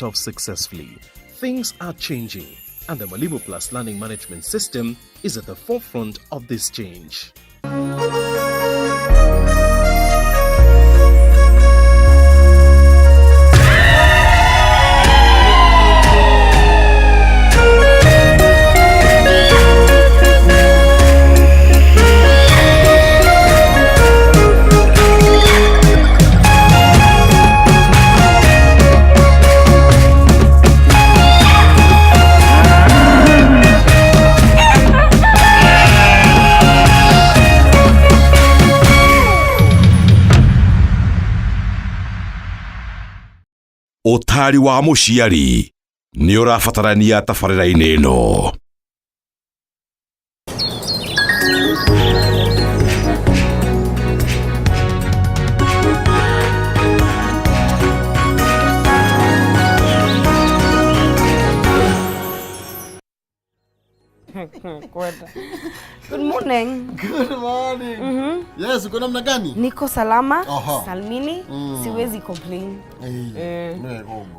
off successfully. Things are changing, and the Mwalimu Plus learning management system is at the forefront of this change. Otari wa muciari ni urabatarania tabarĩra-inĩ ĩno. Good morning. Good morning. Yes, uko namna gani? Niko salama. Salmini. Siwezi complain.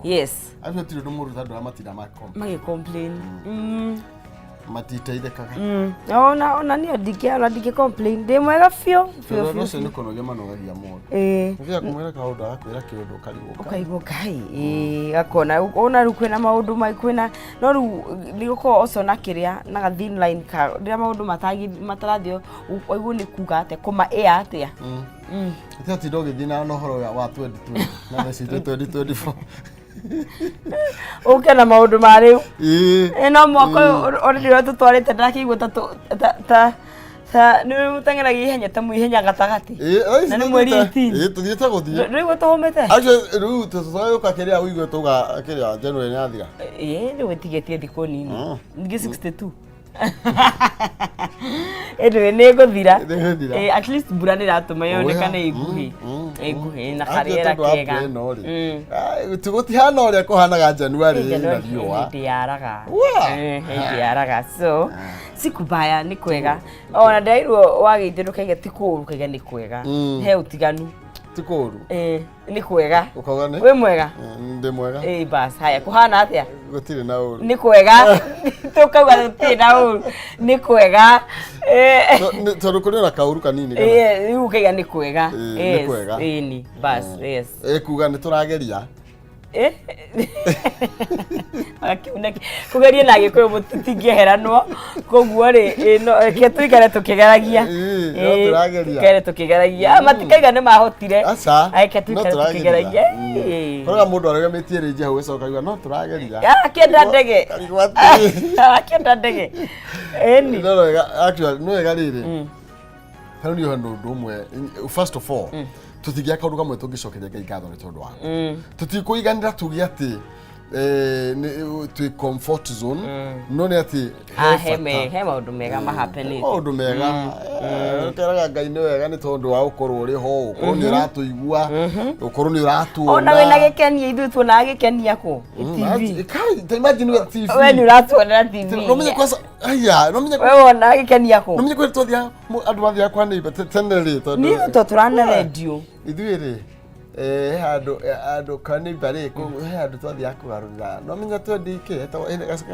Yes. After tiro no muru tado amatida ma complain. Matita ide kaka. Ona ni adike complain. De mwega fio. No se no kono yama no gagia mo. Ngia kumwera ka oda akwira kiundu karigo. Ukaigo kai. Akona ona rukwena maundu maikwena no ru niguko oso na kiria na thin line ka. Ndira maundu matarathio oigu ni kuga ate kuma air atia. Ati dogi dina no horo wa 22 na theci 2024. Okay na maundu mariu no mwako already watutwarite ndakigwa ta ni mutengeragia ihenya ta muihenya gatagati na ni mweri 18 tuthiete guthie riu tuhomete aje riu tuzoyoka kiria uigwe tuga kiria January yathira ni wetigetie thiko nini ngi 62 Edwe negothira at least mbura ni ratuma yonekana iguhi na kariera kega tugutihana uria kuhanaga January na riua ndiaraga so sikubaya ni kwega ona ndairwo wageithirwo kaiga tikuru kaiga ni kwega he utiganu tikuru ni kwega ukoga ni we mwega ndi mwega bas haya kuhana atia gutire na uru ni kwega tukauga gutire na uru ni kwega tondu kuri na kauru kanini kana riu kaiga ni kwega ni kwega ni bas yes kuga ni turageria akiunaki kugeria na gikuyu mutingeheranwo koguo ri no ke tuikare tukigeragia kere tukigeragia matikaiga ni mahotire ke tuikare tukigeragia koga mundu aregemetie ri jeho gwicoka iga no turageria akenda ndege akenda ndege eni no actually no ega riri hano ni handu ndumwe first of all tutigia kaundu kamwe tungicokeria Ngai ngatho ni tondu wako tutikuiganira tugi ati tu comfort zone no ni ati he maundu mega ma happening maundu mega teraga Ngai ni wega ni tondu wa ukorwo uri ho ukorwo ni uratuigua ukorwo ni uratuona ona wena gekenia ithu tuona gekenia ko TV kai imagine we TV we ni uratuona TV no menye kwasa aya no menye we ona gekenia ko no menye kwe tothia andu bathi akwa ni tenere tondu ni to turana radio ithuire ando kani bare ko ando twathi akugarurira no menya twendike to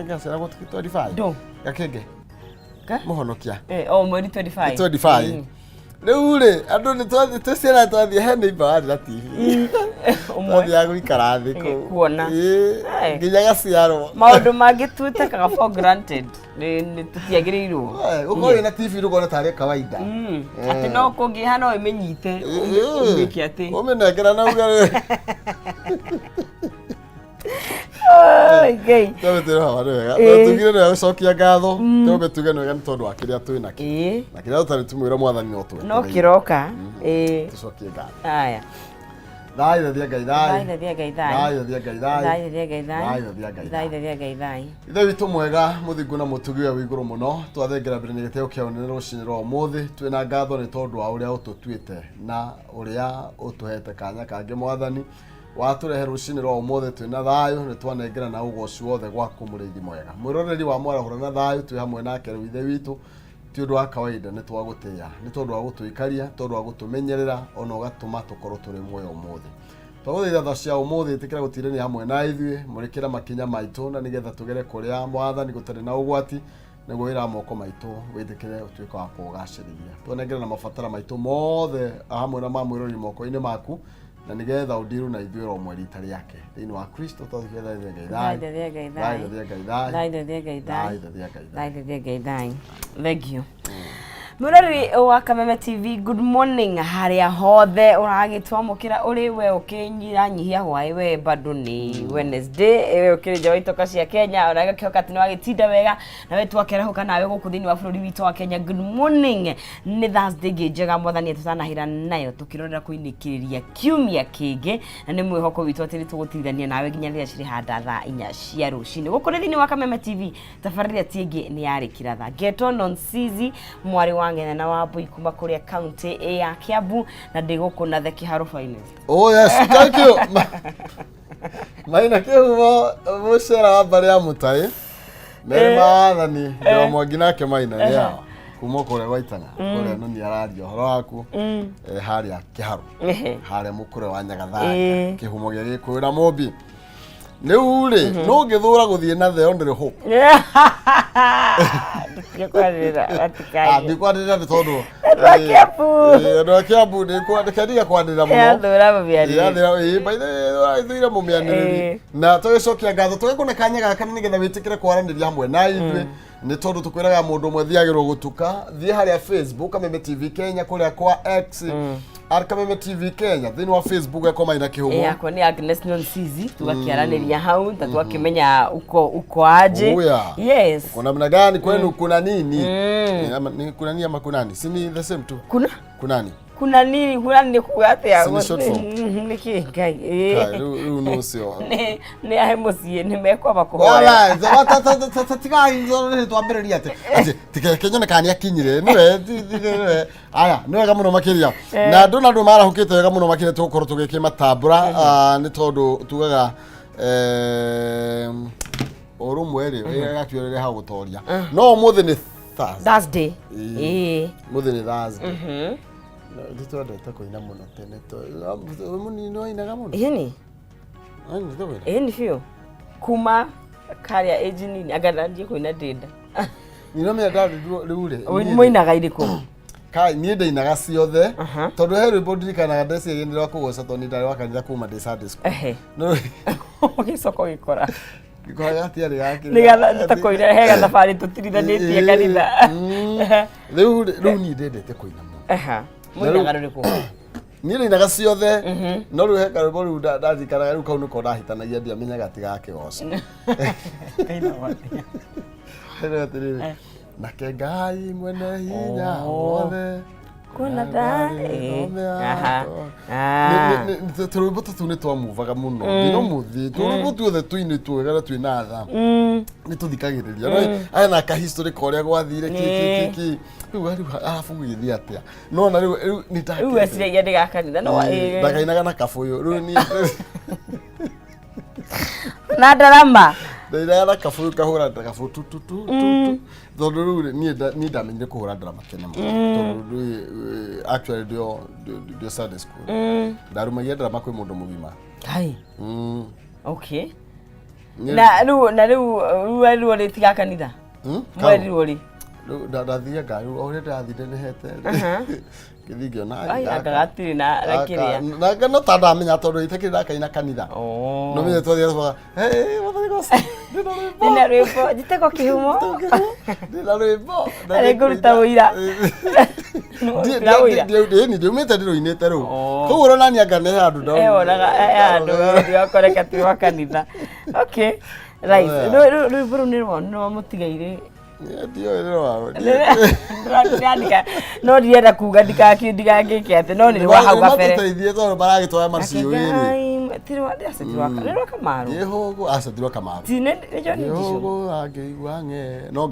gasera go 25 do gakenge muhonokia mweri 25 riu ri andu ni twathi tuciara twathi he ni bad la TV umwe ya guikara thi ko kuona nginya gaciaro maundu mangi twitekaga for granted ni tutiagirirwo uko ina TV rugona tare kawaida ati no kungiha no imenyite ungiki ati umenekera na ugare okay tawetera hawa wega tugire no gucokia ngatho tobe tuge no wega ni tondu wa kiria twi naki na kiria tutari tumwira mwathani no tuwe no kiroka tucokie ngatho aya Dai thia Ngai dai thia Ngai dai ithe witu mwega muthingu na mutugi wa iguru muno twathengera mbere ni giteo kia unene rucini rwa umuthi twina ngatho ni tondu wa uria ututuite na uria utuhete kanya kangi mwathani waturehe rucini rwa umuthi twina thayu ni twanengera na ugoci wothe gwaku murithi mwega mwiroreri wa mwarahura na thayu twi hamwe nake ithe witu ti undu wa kawaida ni twagutia ni tondu wa gutuikaria tondu wa gutumenyerera ona ugatuma tukorwo turi muoyo umuthi twaguthaitha tha cia umuthi tikira gutirani hamwe na ithui murikira makinya maitu na nigetha tugere kuria mwathani gutari na ugwati niguo wira moko maitu witikire utuika wa kugacirithia twonengere na mabatara maitu mothe hamwe na mamwirori moko-ini maku na nigetha undiru na ithuĩ ro mweri itari yake thiini wa Kristo thank you Murari wa Kameme TV, good morning haria hothe uragitwamukira uri we ukinyira nyihia hwai we bado ni Wednesday we ukirija waitoka cia Kenya uragakioka ati wagitinda wega na we twakerahuka nawe guku thini wa bururi witu wa Kenya. Good morning ni Thursday njega mwathani tutanahira nayo tukirorera kuinikiriria kiumia kingi na ni mwihoko witu ati tugutithania nawe ginya riria ciri handa thaa 4 cia rucini guku thini wa Kameme TV tafarira tiingi ni yarikira thaa get on Sizi mwari wange na wabui kuma kuria county ya Kiambu na ndiguku na the Kiharo finest. Oh yes, thank you. Maina kihumo mucera wa bari ya mutai. Meri maathani ndio mwagina ke maina ya. Kuma kuria gwaitanga. Kuria no ni arario horo waku. Haria Kiharo. Haria mukure wa Nyagatha. Kihumo gia gikwira mobi. Riu ri no ngithura guthie na the only hope. Ndikwadira ni tondu Kiambu ndikwadira kwadira muno by the way mumianiriri na tugicokia ngatho tugikuna kanya gaka nigetha witikire kwaraniria hamwe na ithuĩ ni tondu tukwiraga mundu mwe thiagirwo gutuka thie haria Facebook Kameme TV Kenya kuria kwa X Kameme TV Kenya thini wa Facebook yako maina kihumo yako ni Agnes Nonsizi tugakiaraniria hau tatwakimenya uko aje. Yes kuna namna gani kwenu kuna nini ni kuna nini ama kuna nini sini the same tu kuna nini hulani kuate ya niki kai no sio ni ahemosie ni mekwa bakuhoya wala zata inzo ni twambiriria ati tikenya kani akinyire niwe aya niwega muno makiria na ndona mara hukite wega muno makiria tukoro tugike matambura ni tondu tugaga orumwe ri gakiorere ha gutoria no muthi ni Thursday muthi ni Thursday nditwendete kuina muno tene to muni no inaga muno ni fio kuma karia age nini agathanjie kuina ndinda ni no me ndari riure muinaga iriku kai ni ndainaga ciothe tondu he rwimbo ndirikanaga ndeci ndirwa kugoca tondu ndari wa kanitha kuma ndi Sunday school no gicoko gikora gikora atiari yake nigatha takoira hega thabari tutirithanĩtie kanitha riu ni ndendete kuina muno ni ndainaga ciothe no riu heka rwimbo riu ndarikanaga riu kau niko ndahitanagia ndiamenyaga atiga kigoca na kengai mwene hinya wothe kuna thai turwimbo tutu ni twamuvaga muno no muthi turwimbo tuothe twini twega twina tha ni tuthikagiriria aya na ka history koria gwathire kiki riu arafu githia atia no na riu ni ta riu esire ndigakanitha no ndakainaga na kabuyu riu ni na darama ndaira kabuyu kahura kabuyu tu tondu riu ni ndamenyire kuhura drama tene tondu actually dio Sunday school ndarumagia drama kwi mundu mugima hai okay na riu ri tiga kanitha mweri uri ndathia ngai ore ndathire ni hete kithigio na ai agagatiri na rakiria na no tada menya tondu itekira kaina kanitha no menye twathia wathani gosa nina rwimbo jiteko kihumo nina rwimbo ari nguruta uira ni ndiumite ndiroinite riu koguo urona ni anga ne handu ndo onaga handu ndiakoreka tu wa kanitha okay right rwimbo ru no mutigaire no ndienda kuga ndigagike ati no ni wa hau gabere tuteithie tondu baragitwara macio iri tirwa asetirwa kamaru yehogo asetirwa kamaru tine ejo ni yehogo ageigwa nge no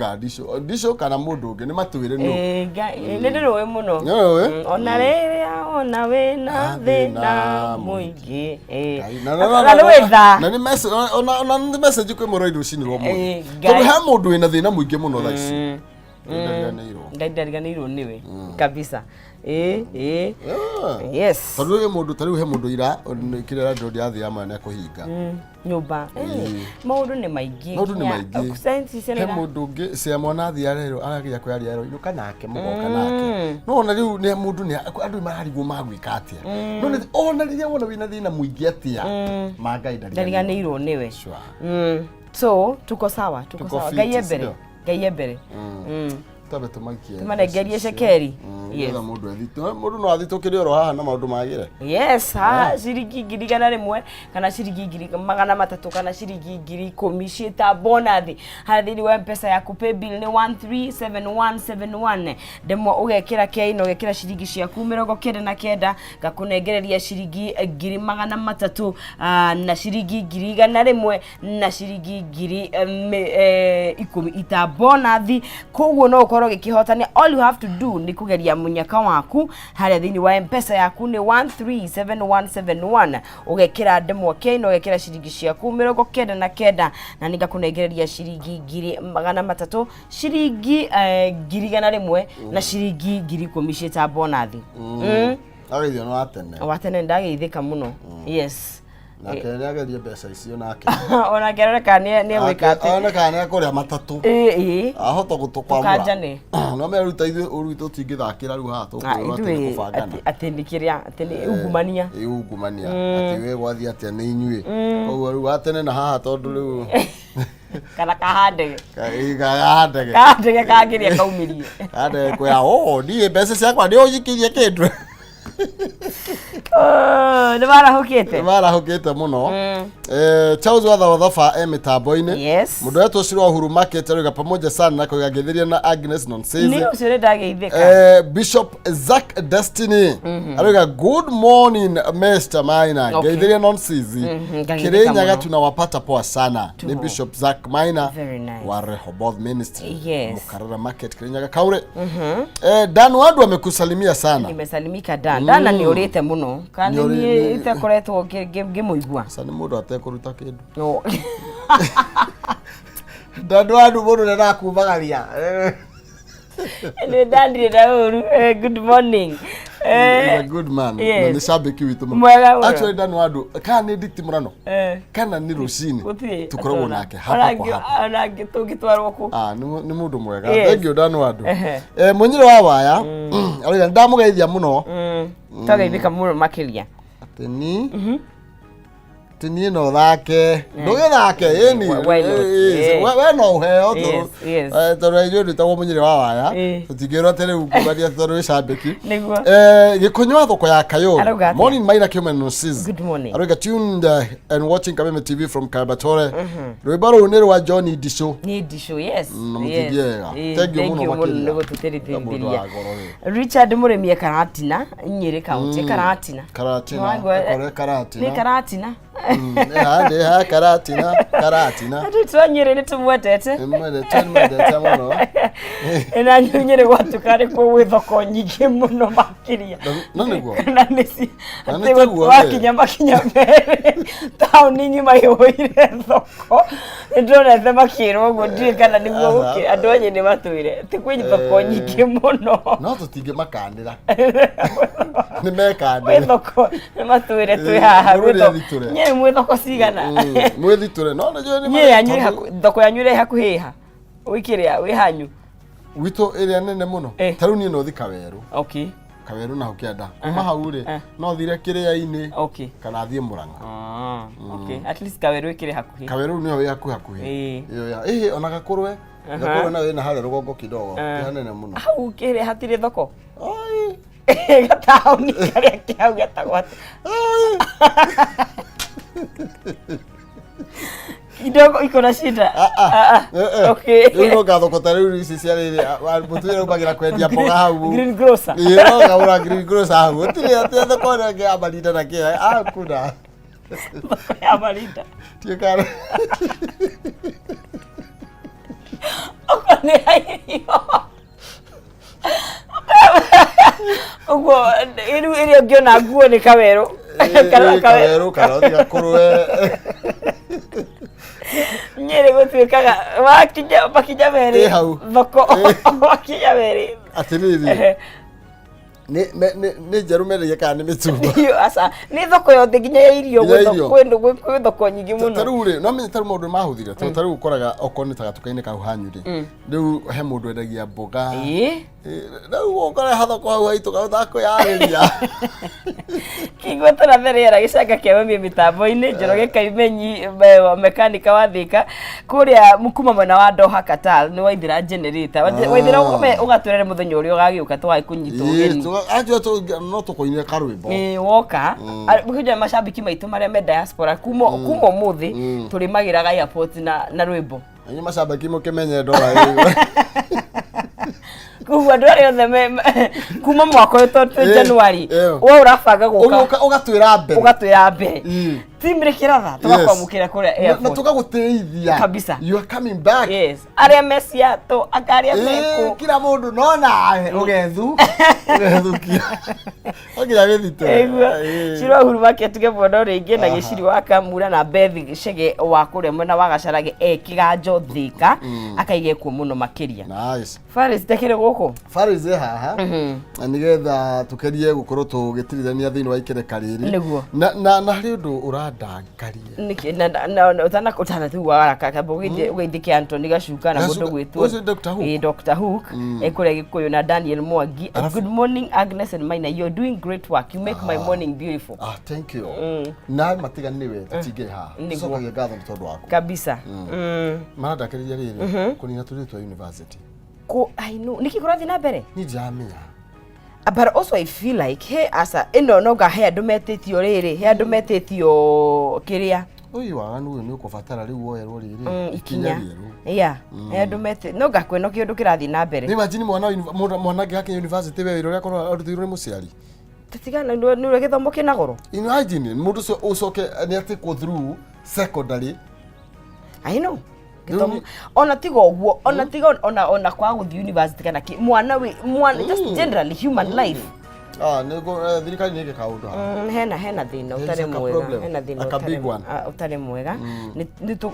ndisho kana mundu ungi ni matwire no ni ndirowe muno ona rere ona we na thina muingi na ni message kwi moroido ucinirwo mu tondu he mundu wina thina muingi muno thaici ndariganirwo niwe kabisa yes tondå tariu he må ndå ira kä rä radio ndiathi ama nä kåhinga nyumba maundu ni maingi he må ndå å ngä ciamwana athia rero aragia kwä aria rero inuka nake må goka nake no na rä u nä må ndå andå mararigwo magwä ka atä no ona rä rä wona wä na thä na må ingä atä a mangai ndariganirwo niwe so tuko sawa ngai mbere tabe tumakie tumanengerie cekeri yes mundu no athitũkĩre oro haha na maũndũ magĩre yes ha ciringi 100 kana ciringi 300 kana ciringi 10,000 ciĩta bonathi harĩa thĩinĩ wa mpesa yaku pay bill nĩ 137171 ndemwa ũgekĩra keino ũgekĩra ciringi ciaku 99 ngakũnengereria ciringi 300 na ciringi 100 na ciringi 10,000 ita bonathi koguo no ũkorwo gĩkĩhotania all you have to do ni kugeria munyaka waku harĩa thĩinĩ wa mpesa yaku nĩ 137171 ũgekĩra ndemwa keino ũgekĩra ciringi ciaku 99 na ningakũnengereria ciringi 300 ciringi 100 na ciringi 10,000 ciĩta bonathi ageithio no watene ndageithĩka mũno yes na kene agerie mbeca icio nake ona kereka nĩ wikate ona kana kũrĩa matatũ ahota gũtũkwamũra no meruta ithuĩ ũruitũ tingĩthakĩra rĩu haha tũkũrwo kũbangana atĩ nĩ kĩrĩa atĩ nĩ ungumania atĩ we gwathi atĩa nĩ inyuĩ koguo rĩu atene na haha tondũ rĩu kana kahande kagĩria kaumirie kande kwa niĩ mbeca ciakwa nĩ ũnyikirie kĩndũ nĩ marahũkĩte mũno Charles Wathawa mitambo-inĩ mũndũ wetwo Shiro Uhuru Market arauga pamoja sana na kũgagĩthiria na Agnes Nonsense nĩ ũcio nĩ ndageithĩka Bishop Zack Destiny arauga good morning Mr. Maina geithiria Nonsense Kirinyaga tunawapata poa sana ni Bishop Zack Maina wa Rehoboth Ministry Mukarara Market Kirinyaga kaure Dan Wandu amekusalimia sana nimesalimika Dana nĩ ũrĩte mũno kana niĩ itakoretwo ngĩmũigua sasa nĩ mũndũ atekũruta kĩndũ no Dana Wandu mũndũ nĩ ndakumagaria nĩ ndandire na ũru good morning good man ni shabiki witu actually Dana Wandu kana nĩ ndikti mũrano kana nĩ rũcinĩ tukoragwo nake hapa kwa hapa ona tũngĩtwarwo kũ nĩ mũndũ mwega thank you Dana Wandu Munyiro wa waya arauga ndamũgeithia mũno tũgeithĩka mũno makĩria atĩ ni no thake ndũgĩthake ĩni we no ũheo tondũ ithuĩ ndĩtagwo Munyiro wa waya tũtingĩrwo atĩ rĩu ngũmaria tondũ wĩ cambĩki Gĩkũnyũ thoko ya Kayũ morning Maina Kiume Nonsense arauga tuned and watching Kameme TV from Kabatore rwĩmbo rũu nĩ rwa John Ndicũ thank you mũno nĩ gũtũteithĩrĩria Richard Mũrĩmi Karatina Nyĩrĩ County Karatina nĩ Karatina Karatina Nyĩrĩ nĩ tũmwendete na Nyĩrĩ gwatukare kwĩ thoko nyingĩ mũno makĩria na nĩcio wakinya mere taũni ng'ima yũire thoko nĩndonete makĩrwo ũguo ndiũĩ kana nĩguo gũkĩra andũ anyu nĩ matwĩre ti kwĩ thoko nyingĩ mũno no tũtingĩmakandĩra nĩ mekandĩra thoko nĩ matwĩre twĩ haha Nyĩrĩ mwĩ thoko cigana mwĩthitũre no Nyĩrĩ thoko yanyu ĩrĩ hakuhĩ ha wĩkĩrĩa wĩ hanyu witũ ĩrĩa nene mũno ta rĩu niĩ no thi Kawerũ Kawerũ na hũkĩenda kuma hau rĩ no thire Kĩrĩa-inĩ kana thiĩ Mũrang'a at least Kawerũ ĩkĩrĩ hakuhĩ Kawerũ nĩyo wĩ hakuhĩ ona Gakũrwe na wĩna harĩa rũgongo kidogo ti hanene mũno hau kĩrĩa hatirĩ thoko gataũni karĩa kĩhau getagwo kidogo iko na shida okay rĩu thoko ta rĩu ici cia rĩrĩ mũtumia ũmagĩra kwendia mboga hau green grocer gagũra green grocer hau gũtirĩ atĩ thoko ĩngĩ ya marinda na kĩra kuna ya marinda tiĩkara nĩ haio ũguo ĩrĩa ũngĩona nguo nĩ Kawerũ Kawerũ kana Gakũrwe Nyere gũtuĩkaga wakinya merĩ thoko wakinya merĩ atĩrĩrĩ nĩ njerũ mereria kana nĩ mĩtumba asa nĩ thoko yothe nginya ya irio gwĩ thoko nyingĩ mũno tarĩu rĩ no menye tarĩu maũndũ mahũthire tarĩu ũkoraga okorwo nĩ ta gatuka-inĩ kau hanyu rĩ rĩu he mũndũ endagia mboga rĩu ũkora thoko hau haitũ kaũtakwĩyarĩria kĩigua tũratherera gĩcanga kĩa Kameme mĩtambo-inĩ Njoroge Kaimenyi mekanika wa Thika kũrĩa kuma mwena wa Doha Qatar nĩ Waithĩra generator Waithĩra ũgatwĩrere mũthenya ũrĩa ũgagĩũka tũgaĩ kũnyita ũgeni ajua no tũkoine karwĩmbo woka kũja macambiki maitũ marĩa me diaspora kuma ũmũthĩ tũrĩmagĩraga airport na rwĩmbo Anyi macambiki mũkĩmenye ndora kuwa ndwari othe kuma mwaka ũyũ January we ũrabanga gũka ũgatwĩra mbere timire kiratha tugakwamukira kuria airport na tukagũteithia kabisa you are coming back yes aria mesiato akaria meko kila mundu no nawe ugethukia ogira githito Shiro Huru Market gebona ringi na giciri wa Kamura na Bethi Shege wa kuria mwena wa Gacarage kiganjo Thika akaige kuo muno makiria nice Faris tekire guku Faris haha nigetha tukerie gukorwo tugitirithania thiini wa ikereka riri na hari undu urandangaria niki na utana tu waraka kabugide ugeithike Anthony Gacuka na mundu gwitwo Dr. Hook ekure gikuyu na Daniel Mwangi good morning Agnes and Maina you're doing great work you make my morning beautiful thank you na matiganiwe tutige ha sokagia gatho tondu wako kabisa marandakiriria riri kunina turitwa university I know niki kurathi na mbere ni jamia but also I feel like hey asa ino no ga he andu metitio riri he andu metitio kiria uyu waganu uyu ni ukubatara riu woyerwo riri ikinya yeah he andu meti no ga kweno kindu kirathi na mbere ni imagine mwana gake university we ro yakoro arutirwo ni muciari tatigana ni githomo kina goro imagine mundu ucoke ni atikwo through secondary I know ona tigo guo ona tigo ona kwa guthi university kana ki mwana just generally human life nego thirikari nige kaundu hena thina utare mwega hena thina utare mwega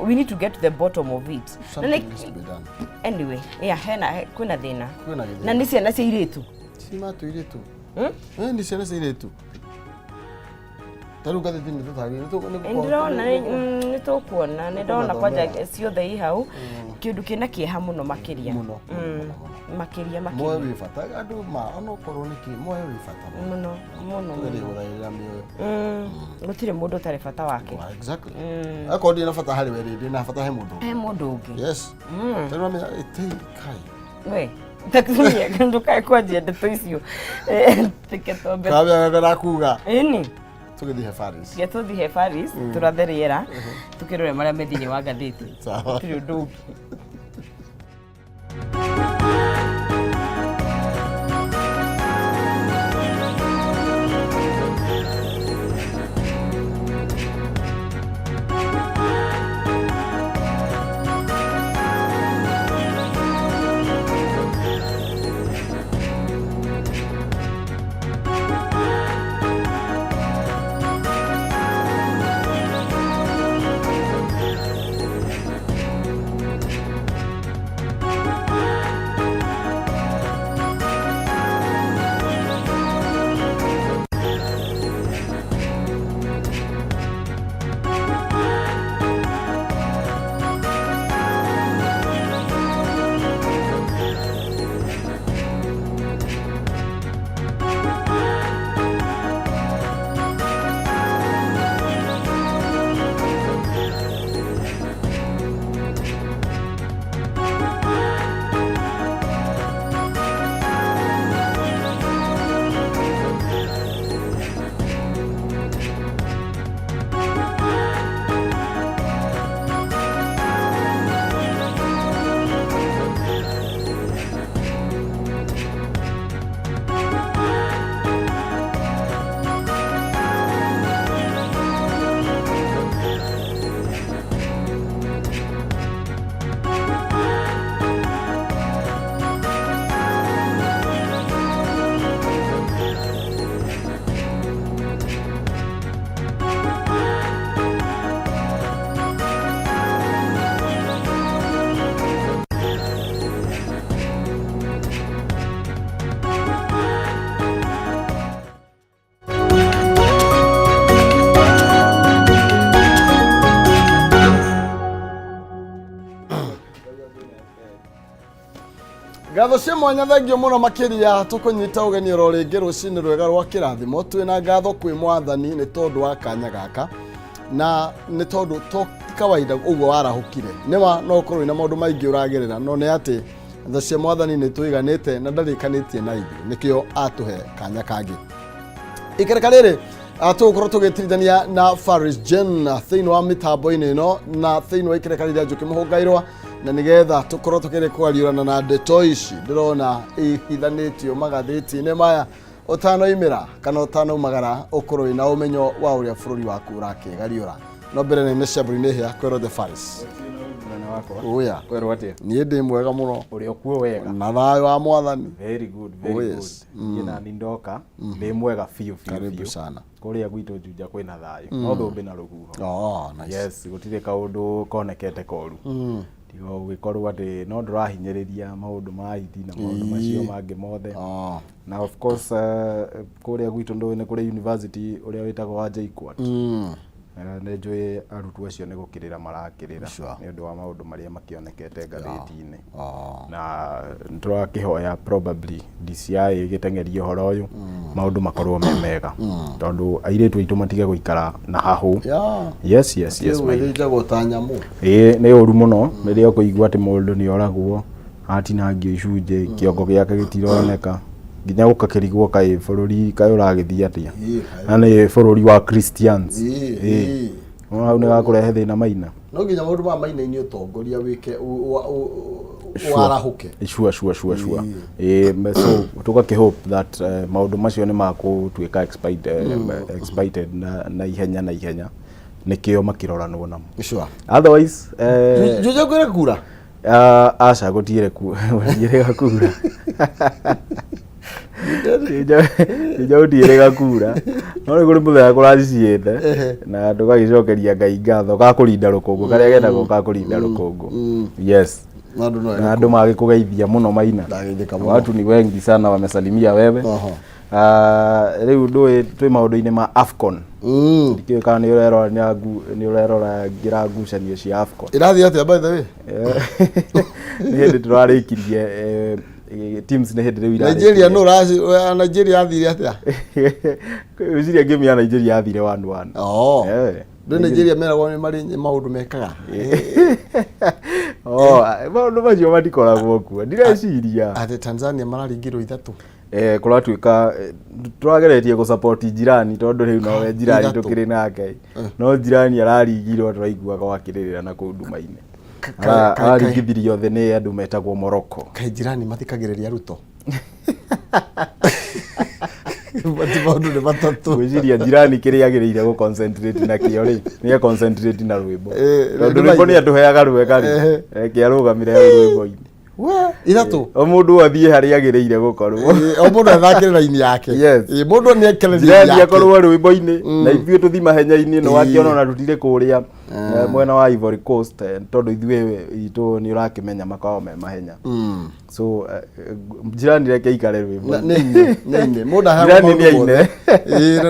we need to get to the bottom of it anyway yeah hena kuna thina na ni ciana cia iritu sima tu iritu ni ciana cia iritu taruka the thing ni tukuona ni ndona kwanja ciothe i hau kindu kina kieha muno makiria makiria moyo wi fata andu ma ono korwo niki moyo wi fata muno ngari guthaira mioyo gutire mundu tare fata wake exactly akodi na fata hari weri na fata he mundu ungi yes tena me kai we takunia kandu kai kwaje ndeto icio tiketombe kabya garakuga ini tugithihe Faris getuthihe Faris turatheriera tukirore maria methiini wa gatheti tiri undu Gatho cia mwanya thengio muno makiria tukunyita ugeni ro ringi rucini rwega rwa kirathimo twina ngatho kwi mwathani ni tondu wa kanya gaka na ni tondu to kawaida uguo warahukire nima no korwo ina maundu maingi uragerera no ni ati tha cia mwathani ni tuiganite na ndarikanitie na ithu nikio atuhe kanya kangi ikereka riri tugukorwo tugitirithania na Faris Jen thiini wa mitambo-ini ino na thiini wa ikereka riri njuki muhungairwa na nigetha tukorwo tukiri kwariurana na ndeto ici ndirona ihithanitio magathiti-ini maya utanoimira kana utanoumagara ukorwo ina umenyo wa uria bururi waku urakigariura no mbere nene Shabri-ini hia kwero the Faris oya kwero atia nie ndi mwega muno uri okuo wega na thayo wa mwathani very good ina nindoka ndi mwega fiu karibu sana kuria gwitu Juja kwina thayo no thumbi na ruhuho nice yes gutire kaundu konekete koru tigo gikorwo ati no ndurahinyiriria maundu ma iti na maundu macio mangi mothe na of course kuria gwitu ni kuri university uria witagwo wa JKUAT ne njui arutwo acio ni gukirira marakirira ni undu wa maundu maria makionekete ngathiti-ini na ndurakihoya probably DCI gitengeria horo uyu maundu makorwo mega tondu airitu aitu matige guikara na hahu yes jago tanyamu ni uru muno riria kuigua ati mundu ni oragwo atinangio icunje kiongo giake gitironeka nginya gukakirigwo kai bururi kai uragithia atia na ni bururi wa Christians hau ni gakurehe thina maina no nginya maundu ma maina-ini utongoria wike warahuke sure so tugakihope that maundu macio ni makutuika expected na ihenya nikio makiroranwo namo sure otherwise Juja kwira kura aca gutire kura Ija utire kura no ni kuri muthenya kuraciciite na tugagicokeria Ngai ngatho ga kurinda rukungu karia getagwo ga kurinda rukungu yes na andu magikugeithia muno maina watu ni wengi sana wamesalimia wewe riu ndui twi maundu-ini ma AFCON ndikiwe kana ni urerora ngira ngucanio cia AFCON irathi atia by the way ni hindi turarikirie teams ne hindi riu Nigeria no Nigeria athire atia uciria game ya Nigeria athire 1-1 Ndo Nigeria meragwo ni mari maundu mekaga maundu macio matikoragwo kuo ndireciria ati Tanzania mararingirwo 3 kuratuika turageretie gu support jirani tondu riu no we jirani tukiri nake no jirani araringirwo turaiguaga wakiririra na kundumaine aringithirio the ni andu metagwo Morocco kai jirani mathikagiriria ruto bati maundu ni matatu gwijiria jirani kiriagiriire gu concentrate na kio ri ni concentrate na rwimbo tondu rwimbo ni atuheaga rwega ri kiarugamire rwimbo-ini ithatu o mundu athie hari agiriire gukorwo o mundu athakire raini yake mundu ni ekereria yake akorwo rwimbo-ini na ithue tuthi mahenya-ini no wakiona na tutire kuria mwena wa Ivory Coast tondu ithue itu ni urakimenya makao me mahenya so jirani reke ikare rwimbo nene mundu haha mundu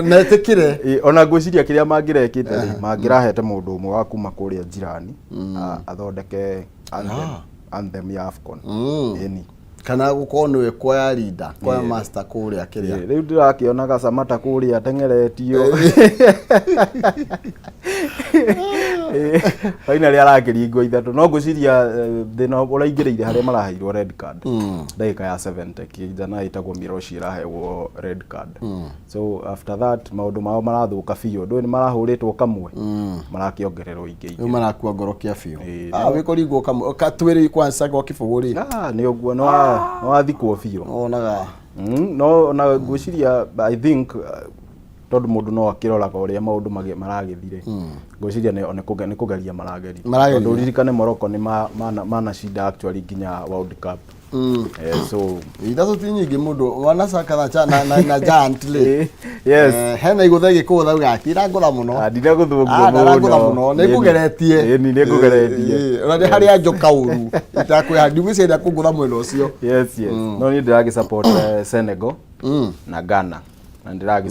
na tekire ona ngwiciria kiria mangirekite mangirahete mundu umwe wa kuma kuria jirani athondeke anthem ya AFCON eni kana gukorwo niwe kwaya leader kwaya master kuria kiria riu ndirakionaga Samata kuria tengeretio finally arakiringwo ithatu no ngwiciria thina uraingiriire haria maraheirwo red card ndagika ya 70 kijana itagwo Miroshi iraheirwo red card so after that maundu mao marathuka biu ndu ni marahuritwo kamwe marakiongererwo ingi riu marakua ngoro kia biu wikoringwo kamwe katwiri kwanza gwa kibuguri ni uguo no athikwo biu onaga no na ngwiciria I think tondu mundu no akiroraga uria maundu maragithire ngwiciria ni kugeria marageria tondu ririkane Morocco ni mana shida actually nginya World Cup so ithatu ti nyingi mundu wanacaka na giantly yes hena iguthe gikutha ugakira ngura muno ndira guthungwo muno ni kugeretie ni kugeretie ora hari anjoka uru itakwe handi gwicenda kungutha mwena ucio yes no ni ndiragi support Senegal na Ghana na ndiragi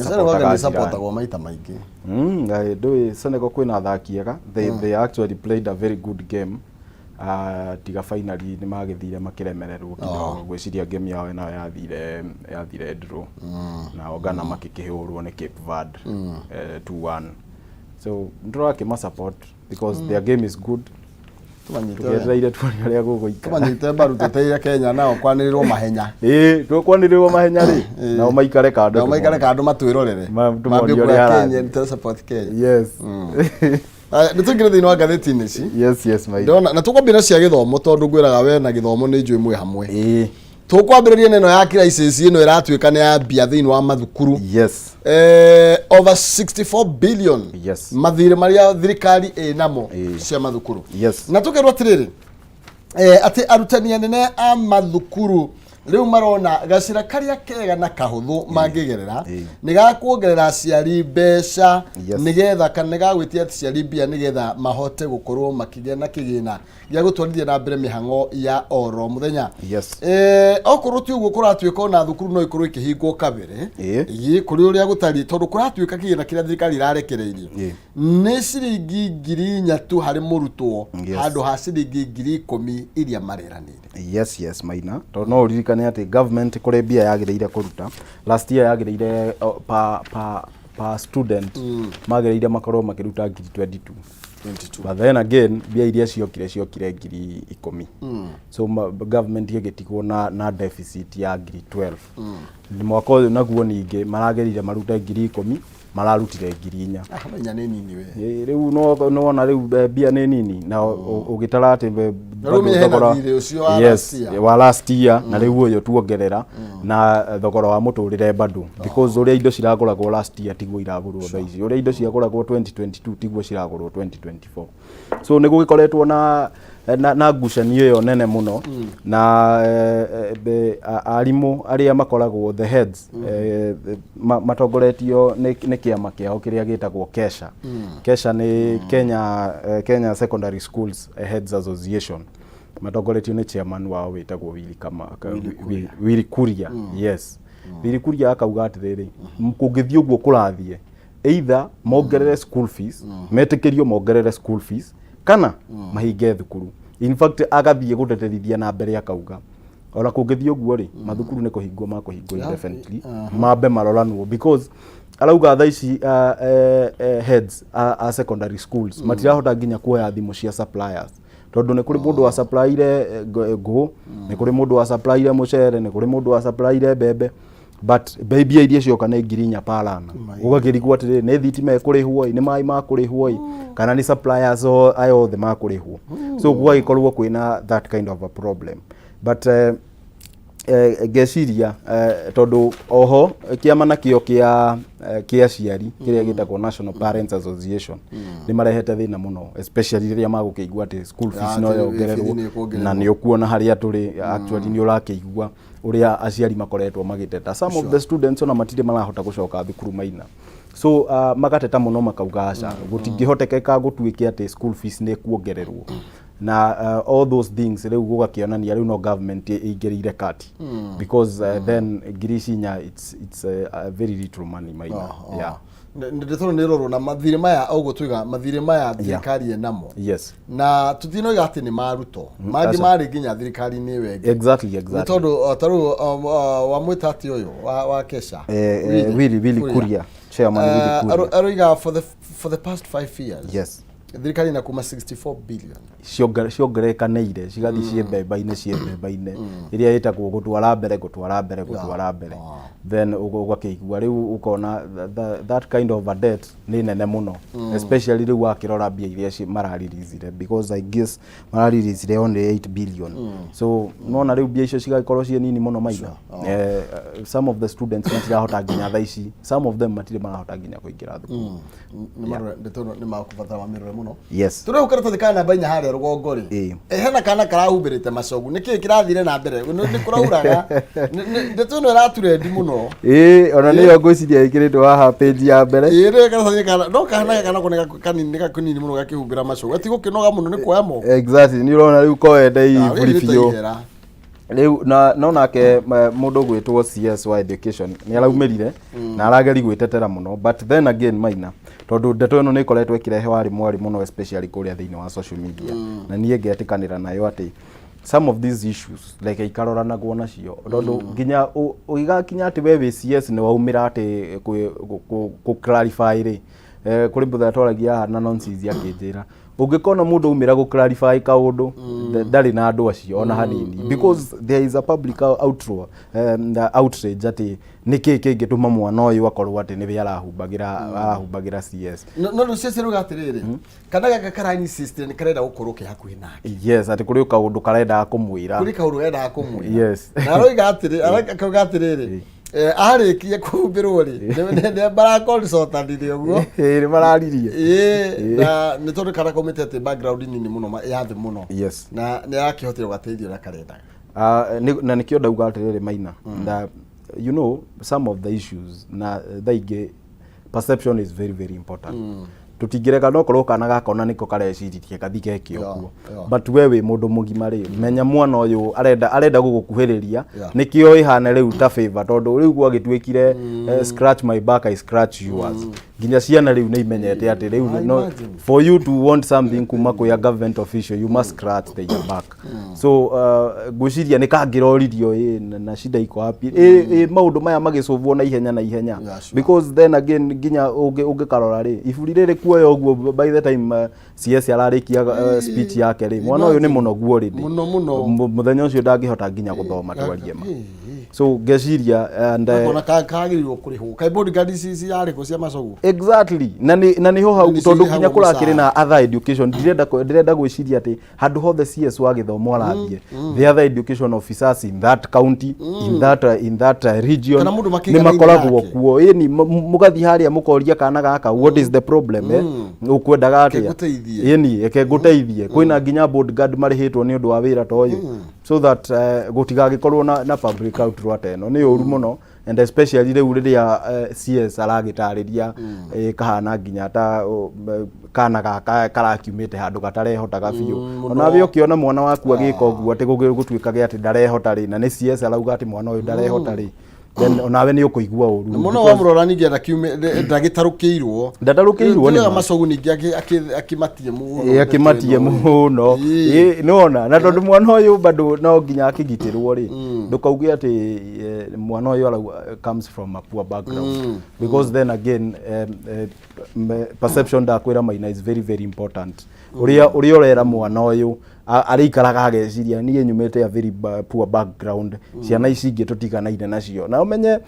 support kwa maita maingi ngai do Senegal kwina athakiega they actually played a very good game tiga finally ni magithire makiremererwo kidogo gwiciria game yao na yathire draw na Ghana makikihurwo ni Cape Verde 2-1 so ndro akima support because their game is good tugereire tuone aria guguikara tumanyite mbaru tuteire Kenya nao kwanirirwo mahenya twakwaniriirwo mahenya ri nao maikare kando matwirorere mambio ria Kenya nita support Kenya yes nitungire thini wa gatheti-ini ici yes my ndona na tukwambira cia githomo tondu ngwiraga we na githomo ni njui mwe hamwe tukwambiriria neno ya crisis ino iratuika ni ya bia thini wa mathukuru yes over 64 billion yes mathire maria thirikari namo cia mathukuru yes na tukirwa atiriri ati arutani anene a mathukuru riu marona gacira karia kega na kahuthu mangigerera ni gakuongerera aciari mbeca nigetha kana gagwitia aciari mbia nigetha mahote gukorwo makigia na kigina gia gutwarithia na mbere mihango ya oro muthenya okorwo ti uguo kuratuika na thukuru no ikorwo ikihingwo kabere kuri uria gutari tondu kuratuika kigina kiria thirikari irarekereirie ni ciringi 4,000 tu hari murutwo handu ha ciringi 10,000 iria mareranire yes maina tondu no uririkane ati government kuri bia yagireire kuruta last year yagireire per student magireire makorwo makiruta 22 but then again bia iria ciokire 10,000 so government yegetigwo na deficit ya 12 ni mwaka uyu naguo ningi maragerire maruta 10,000 mararutire 4,000 menya ni nini we riu no wona riu bia ni nini na ugitara ati wa last year na riu uyu tuongerera na thogora wa muturire bado because uria indo ciraguragwo last year tiguo iragurwo thaici uria indo ciaguragwo 2022 tiguo ciragurwo 2024 so niguo gikoretwo na ngucanio iyo nene muno na arimu aria makoragwo the heads matongoretio ni kiama kiao kiria gitagwo Kesha ni Kenya Secondary Schools Heads Association matongoretio ni chairman wao witagwo Willy Kuria yes Willy Kuria akauga atiriri mkungithio guo kurathie either mongerere school fees metikirio mongerere school fees kana mahinge thukuru in fact agathie guteterithia na mbere akauga ora kungithio guo ri mathukuru ni kuhingwo makuhingwo indefinitely mambe maroranwo because arauga thaici heads a secondary schools matirahota nginya kuoya thimu cia suppliers tondu ni kuri mundu wa suppliere ngo ni kuri mundu wa suppliere mucere ni kuri mundu wa suppliere bebe but baby iria cioka ni 4,000 parana ugakirigwo atiri ni thitima ikurihwo ni mai makurihwo kana ni suppliers ayo the makurihwo so gwagikorwo kwina that kind of a problem but geciria tondu oho kiama nakio kia aciari kiria gitagwo National Parents Association ni marehete thina muno especially riria magukigwa ati school fees no yongererwo na ni ukuona haria turi actually ni urakigwa uria aciari makoretwo magiteta some of the students ona matire marahota gucoka thukuru maina so magateta muno makauga aca gutingihotekeka gutuike ati school fees ni kuongererwo na all those things riu gugakionania riu no government ingirire kati because then giricinya it's a very little money maina yeah ndetoro niroro na mathire maya augo twiga mathire maya thirikari enamo yes na tutino igati ni maruto magi mari ginya thirikari ni wege exactly tondu taru wa mwitati uyu wa Kesha Willy Kuria chairman Willy Kuria aroiga for the past 5 years yes thirikari na kuma 64 billion ciongerekanĩire cigathi ciembemba-inĩ iria itagwo gutwara mbere then ugakĩigua riu ukona that kind of a debt ni nene muno especially riu wakirora mbia iria maraririizire because I guess maraririizire only 8 billion so nona riu mbia icio cigakorwo cie nini muno maiga some of the students matirahota nginya thaici some of them matire marahota nginya kuingira thukuru ni makubata mamirore muno yes turi ukarata thikana bainya hare rugongo ri hena kana karahumbirite macogu niki kirathire na mbere ni kurauraga ndetuno iraturedi muno ona niyo ngwiciria ikiritwo haha page ya mbere ire kana no kana kuneka kanini kakunini muno gakihumbira macogu atigukinoga muno ni kuoya mo exactly ni urona riu koende iburi biyo riu no nake mundu gwitwo CS wa education ni araumirire na arageri gwitetera muno but then again maina tondu ndeto ino ni ikoretwo ikirehe wari mwari muno especially kuria thiini wa social media na nie ngetikanira nayo ati some of these issues like ikaroranagwo nacio tondu nginya ugigakinya ati we WCS ni waumira ati ku clarify ri kuri mbutha toragia na nonsense yakinjira ungikona mundu umira gu clarify kaundu ndari na andu acio ona hanini because there is a public outrage ati niki kingituma mwana uyu akorwo ati niwe arahumbagira CS no CS rugatiriri kana gaka karani system karenda gukorwo ke hakuhi nake yes ati kuri kaundu karenda kumwira kuri kaundu karenda kumwira yes na roigatiri arakagatiri arikie kumbirwo ri ne barakonsultantire uguo ni mararirie na ni tondu kana komite background nini muno yathi muno yes na ni yakihotire guteithio na karenda na nikio ndauga atiriri Maina na you know some of the issues na thaige perception is very very important tutingireka no korwo kana gakona niko kareciririe kathike kio but wewe mundu mugima ri menya mwana uyu arenda gugukuhiriria nikio ihane riu ta favor tondu riu gwagitwikire scratch my back I scratch yours ginya ciana riu ni imenyete ati riu no for you to want something kuma kwa government official you must scratch their back so gwiciria ni kangiroririo na shida iko hapi maundu maya magisovwo na ihenya because then again ginya ungikarora ri ifuri riri kuoya uguo by the time CS ararikia speech yake ri mwana uyu ni munogu already muthenya ucio ndangihota ginya guthoma twarie ma so geciria and ona kagirirwo kuriho kai bodyguard ici yari ko cia macogu exactly na ni ho hau tondu ginya kurakiri na other education ndirenda gwiciria ati handu hothe CS wa githomo arathie the other education officers in that county in that region ni makoragwo kuo ni mugathi haria mukoria kana gaka what is the problem ukwendaga atia ni ekeguteithie kwina ginya bodyguard marihitwo ni undu wa wira toyo so that gutigagikorwo na public outrage eno ni uru muno and especially riu riria CS aragitariria kahana ginya ta kana gaka karakiumite handu gatarehotaga biu ona we ukiona mwana waku agika uguo ati gutwikage ati ndarehota ri na ni CS arauga ati mwana uyu ndarehota ri then onawe ni ukuigua uru muno wa murora ningi ndagitarukiirwo ni macogu ningi akimatie muno nona na tondu mwana uyu bado no ginya akigitirwo ri ndukauge ati mwana uyu comes from a poor background because then again perception da kwira Maina is very very important uria urera mwana uyu arikaraga ageciria nie nyumete a very poor background ciana ici ingi tutiganaine nacio na umenye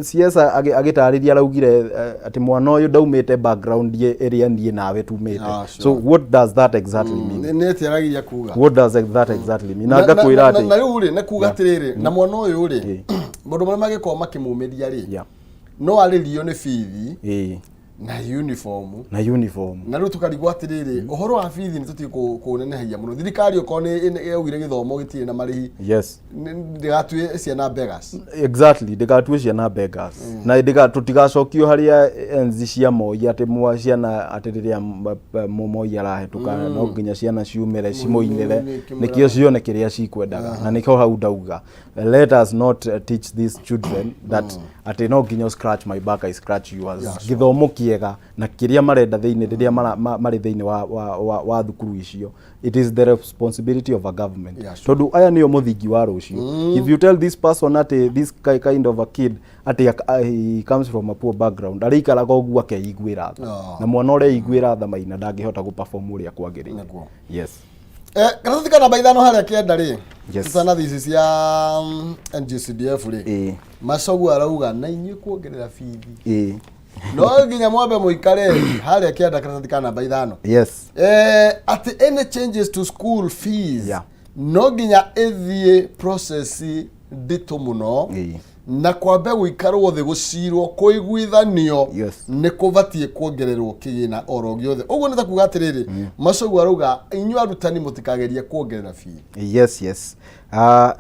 CS agitariria araugire ati mwana uyu ndaumite background area nie nawe tumite so what does that exactly mean ne tiaragiria kuga what does that exactly mean na ngakwira ati na riu ri ne kuga atiriri na mwana uyu ri mundu mara magikoma makimumiria ri no aririo ni bithi na uniform na riu tukarigwo atiriri uhoro wa bithi ni tuti kunenehagia muno thirikari ukone yaugire githomo gitire na marihi yes ndigatue ciana beggars exactly ndigatue ciana beggars na tutigacokio haria enzi cia moi ati mwa ciana atiriria moi arahetuka no nginya ciana ciumire cimoinire nikio cione kiria cikwendaga na nikho hau ndauga let us not teach these children that ati no nginya scratch my back I scratch yours githomo kiega na kiria marenda thiini riria mari thiini wa thukuru icio it is the responsibility of a government tondu aya niyo muthingi wa rucio if you tell this person ati this kind of a kid ati he comes from a poor background arikaraga uguo akeiguira na mwana ore iguira tha Maina ndangihota gu perform uria kwagirire yes kana thika namba 5 haria kenda ri sana thisi cia NGCDF ri macogu arauga na inyi kuongerera bithi no nginya mwambe muikare haria kenda kana thika namba 5 yes at any changes to school fees no nginya ethie process ndito muno na kwambe guikarwo thi gucirwo kuiguithanio ni kubatie kuongererwo kigina oro giothe uguo ni ta kuga atiriri macogu arauga inyu arutani mutikagerie kuongerera fee yes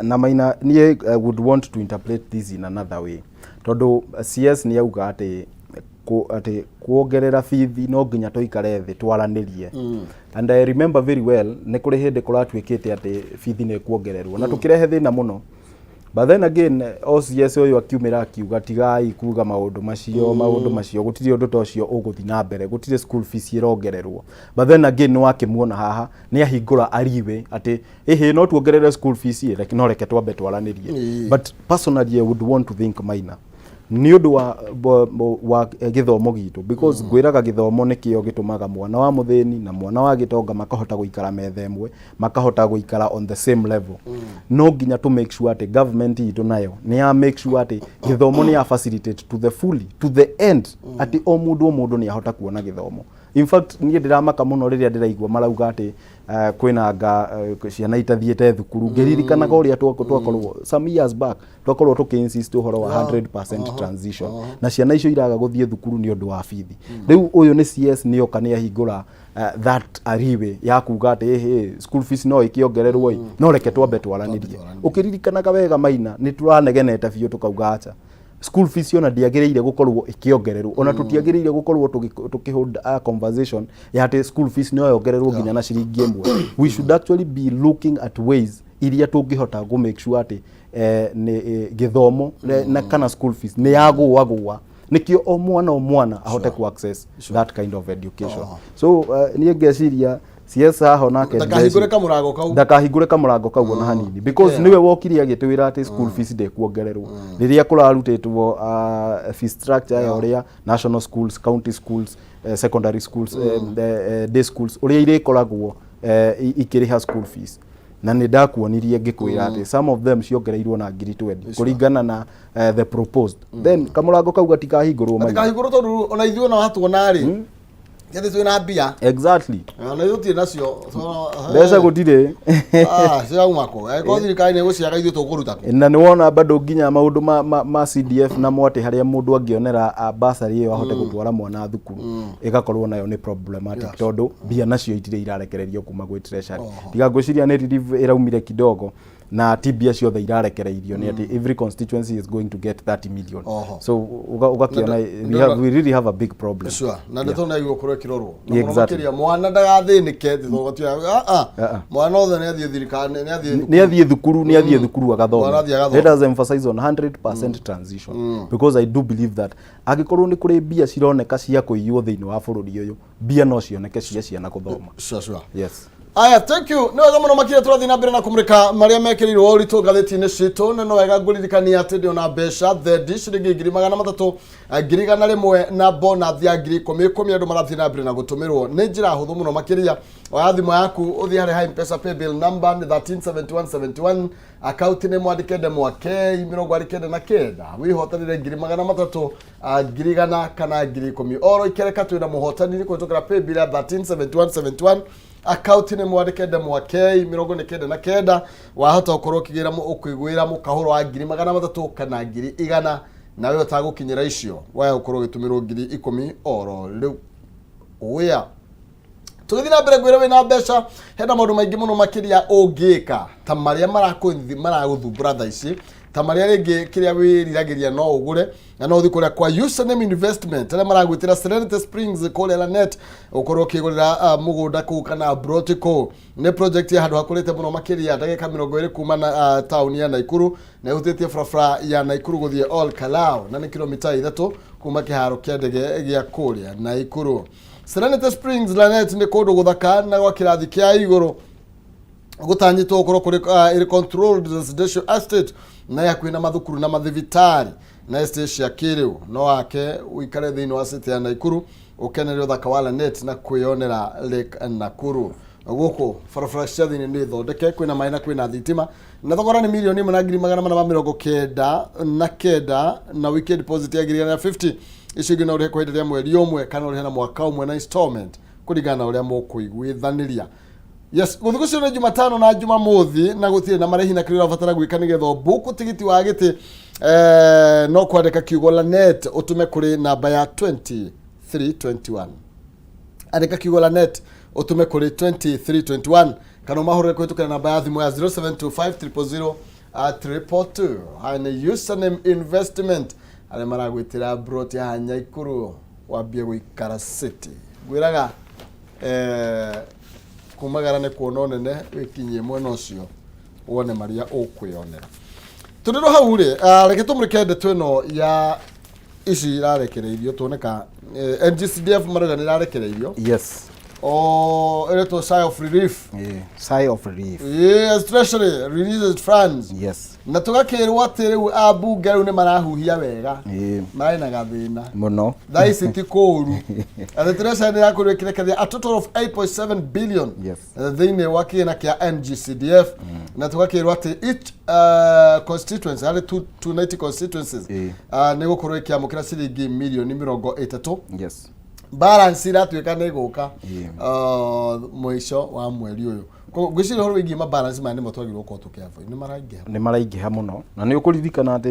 na Maina nie would want to interpret this in another way tondu CS ni auga ati kuongerera fithi no nginya toikare thi twaranirie and I remember very well ni kuri hindi kuratwikite ati fithi ni kuongererwo na tukirehe thina muno but then again OCS oyo akiumira akiuga tigai kuga maundu macio gutire undu tocio uguthi na mbere gutire school fees irongererwo but then again no akimuona haha ni ahingura ariwe ati ehe no tuongerere school fees like no reke twambe twaranirie but personally I would want to think minor ni undu wa githomo gitu because gwiraga githomo nikio gitumaga mwana wa muthini na mwana wa gitonga makahota guikara metha imwe makahota guikara on the same level no ginya to make sure ati government itu nayo ni ya make sure ati githomo ni ya facilitate to the fully to the end ati o mundu ni ahota kuona githomo in fact ni ndiramaka muno riria ndiraigwa marauga ati kwina nga ciana itathiete thukuru ngiririkana ko ria twakorwo some years back twakorwo tukinsist uhoro wa 100% transition na ciana icio iraga guthie thukuru ni undu wa bithi riu uyu ni CS ni oka ni ahingura that ariwe ya kuga ati school fees no ikiongererwo no reke twambe twaranirie ukiririkana wega maina ni turanegenete biu tukauga acha school fees yona ndiagiriire gukorwo ikiongererwo ona tutiagiriire gukorwo tukihold a conversation ya ati school fees no yongererwo nginya na ciringi imwe we should actually be looking at ways iria tungihota go make sure ati ni githomo na kana school fees ni yagwa nikio o mwana ahote ku access that kind of education so ni ngeciria siasa honake ndakahingure kamurago kau na hanini because niwe wokiri agitwira ati school fees ndekuongererwo riria kurarutitwo fee structure ya uria national schools county schools secondary schools day schools uria irikoragwo ikiriha school fees na ni ndakuonirie ngikwira ati some of them ciongereirwo na 20 kuringana na the proposed then kamurago kau gatikahingurwo tondu ona ithuo na watuona ri Yende tuina bia. Exactly. Na yuti nacio. Ndesa gutire. Cia umako. Ko thirikari ne guciaga ithu tukuruta. Na ni wona bado ginya maundu ma CDF na mwate haria mundu angionera basari iyo ahote gutwara mwana thukuru. Igakorwo nayo ni problematic tondu bia nacio itire irarekererio kuma gwi treasury. Tiga gwiciria ni relief iraumire kidogo. Na tibia ciothe irarekereirio ni ati every constituency is going to get 30 million. So ugakiona we really have a big problem. Sure. Na ndetona igwo kure kirorwo. Na mukiria mwana ndagathinike thithogotia mwana othe ni athie thirikari ni athie thukuru agathoma. Let us emphasize on 100% transition because I do believe that agikorwo ni kuri bia cironeka cia kuiywo thiini wa bururi uyu bia no cioneke ciana kuthoma. Sure. Yes. Aya, thank you. No wega muno makire turathi na mbere na kumurika maria mekirirwo uritu gatheti-ini citu na no wega nguririkania ati ndio na mbeca the dish ringi 300 ngirigana rimwe na bonus ya 10,000 andu marathi na mbere na gutumirwo ni njira huthu muno makiria wa thimu yaku uthi hari ha M-Pesa paybill number ni 137171 account ni mwandike ndemwa K29 wihotanire 300 ngirigana kana 10,000 oro ikereka twina muhotaniri kutukira paybill ya 137171 account ni mwandike ndemwa K29 wahota ukorwo kigira ukigwira mukahuro wa 300 kana 100 nawe utagukinyira icio waya ukorwo gitumirwo 10,000 oro riu oya tugithina mbere gwira wina mbeca hena maundu maingi muno makiria ungika ta maria maraguthumbura tha ici ta maria ringi kiria wiriragiria no ugure na no thikuria kwa username investment ale maragwitira Serenity Springs kole la net ukorwo kigurira mugunda ku kana brotico ne project ya handu hakurite muno makiria ndagika 20 kuma na town ya Naikuru na ihutitie frafra ya Naikuru guthie all Kalao na ni kilomita 3 kuma kiharo kia ndege gia kuria Naikuru. Serenity Springs la net ni kundu guthaka na gwa kirathi kia iguru gutanyitwo ukorwo kuri iri controlled residential estate na ya kwina mathukuru na mathivitari na estate ya kiriu no wake uikare thiini wa city ya Naikuru ukenerio thaka wala net na kwionera Lake Nakuru guku farafara cia thiini ni thondeke kwina maina kwina thitima na thogora ni milioni 1,499 na weekend deposit ya 50 icigi na uria kwenderia mweri umwe kana uria na mwaka umwe na installment kuringana na uria mukuiguithaniria. Yes, guthukucio ni Jumatano na Jumamothi na gutire na marehi na kirira batara gwika nigetho buku tigiti wa giti no kwandika kiugo la net utume kuri namba ya 2321 andika kiugo la net utume kuri 2321 kana mahurire kwitukana namba ya thimu ya 0725000342 and username investment ale maragwitira broti ya Naikuru wambie guikara city gwiraga kumagara ne kuona nene wikinyie mwena ucio wone maria ukwionera. Tundu hau ri reke tumurike ndeto ino ya ici irarekereirio tuoneka NGCDF maraga ni irarekereirio. Yes. It was sigh of relief. Sigh of relief. Yes, Treasury releases funds. Yes. Na tugakirwo ati riu abunge riu ni marahuhia wega. Mari na gathina. Muno. Thaa ici ti kuru. The Treasury ni yakurekereria a total of 8.7 billion. Yes. Thiini wa kiina kia NGCDF. Na tugakirwo ati each constituency, ali 290 constituencies. Ni gukorwo ikiamukira ciringi milioni 30. Yes. Balance iratuika ni guka mwisho wa mweri uyu gwicira horo wingi ma balance mane motwagirwo ko tukiava ni maraingiha muno na ni ukuririkana ati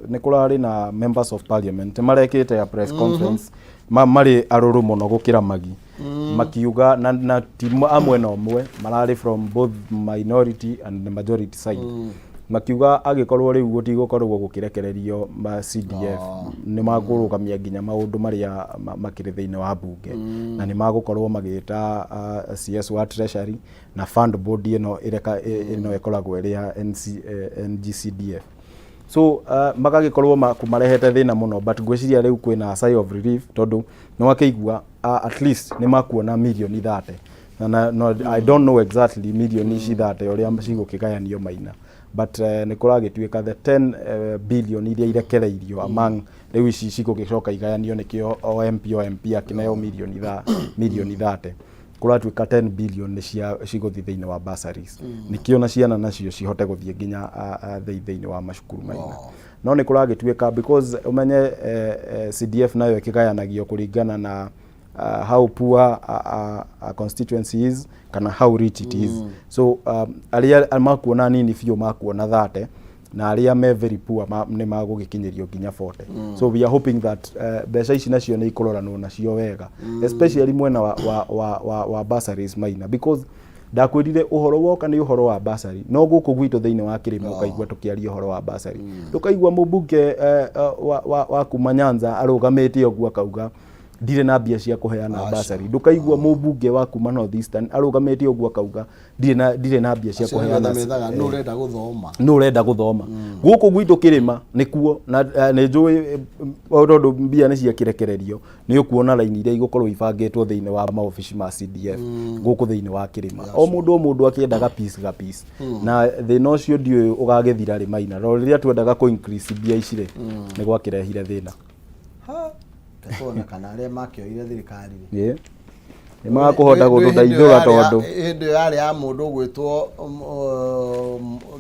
ni kurari na members of parliament marekite ya press conference mari aruru muno gukira magi makiuga na timu amwe na omwe marari from both minority and the majority side makiuga agikorwo riu gutigokorwo gukirekererio ma CDF ni magurugamia nginya maundu maria makiri thiini wa bunge na ni magukorwo magita CS wa Treasury na fund board ino ikoragwo iria NGCDF. So magagikorwo kumarehete thina muno, but gwiciria riu kwina sigh of relief tondu no akigua at least ni makuona milioni 30 na no, I don't know exactly milioni ici 30 uria cigukigayanio maina, but ni kuragituika the 10 billion iria irekereirio among riu ici cigugicoka igayanio nikio OMP akineo milioni 30 kuratuika 10 billion ni ciguthi thiini wa bursaries nikio na ciana nacio cihote guthie nginya thiini wa mashukuru maina. No ni kuragituika because umenye CDF nayo ikigayanagio kuringana na how poor a constituency is kana how rich it is. So aria makuona nini fio makuona 30 na aria me very poor ni magugikinyirio nginya 40. So we are hoping that beca ici nacio ni ikororano nacio wega, especially mwena wa bursaries maina, because ndakwirire uhoro woka ni uhoro wa bursary no guku gwitu thiini wa kirima ukaigwa tukiaria uhoro wa bursary tukaigwa mubunge wa kuma Nyanza arugamite ogwo akauga ndire na mbia cia kuheana bursary, ndukaigwa mubunge wa kuma North Eastern arugamite ogwo akauga ndire na mbia cia kuheana no urenda guthoma guku gwitu kirima nikuo na ni njui tondu mbia ni cia kirekererio ni ukuona line iria igukorwo ibangitwo thiini wa maofici ma CDF guku thiini wa kirima o mundu akiendaga piece na thina ucio ndio ugagithira ri maina ro riria twendaga ku increase mbia icire ni gwakirehire thina tona kana aria makioire thirikari ni makuhota gututhaithura tondu ndio yari ya mundu gwitwo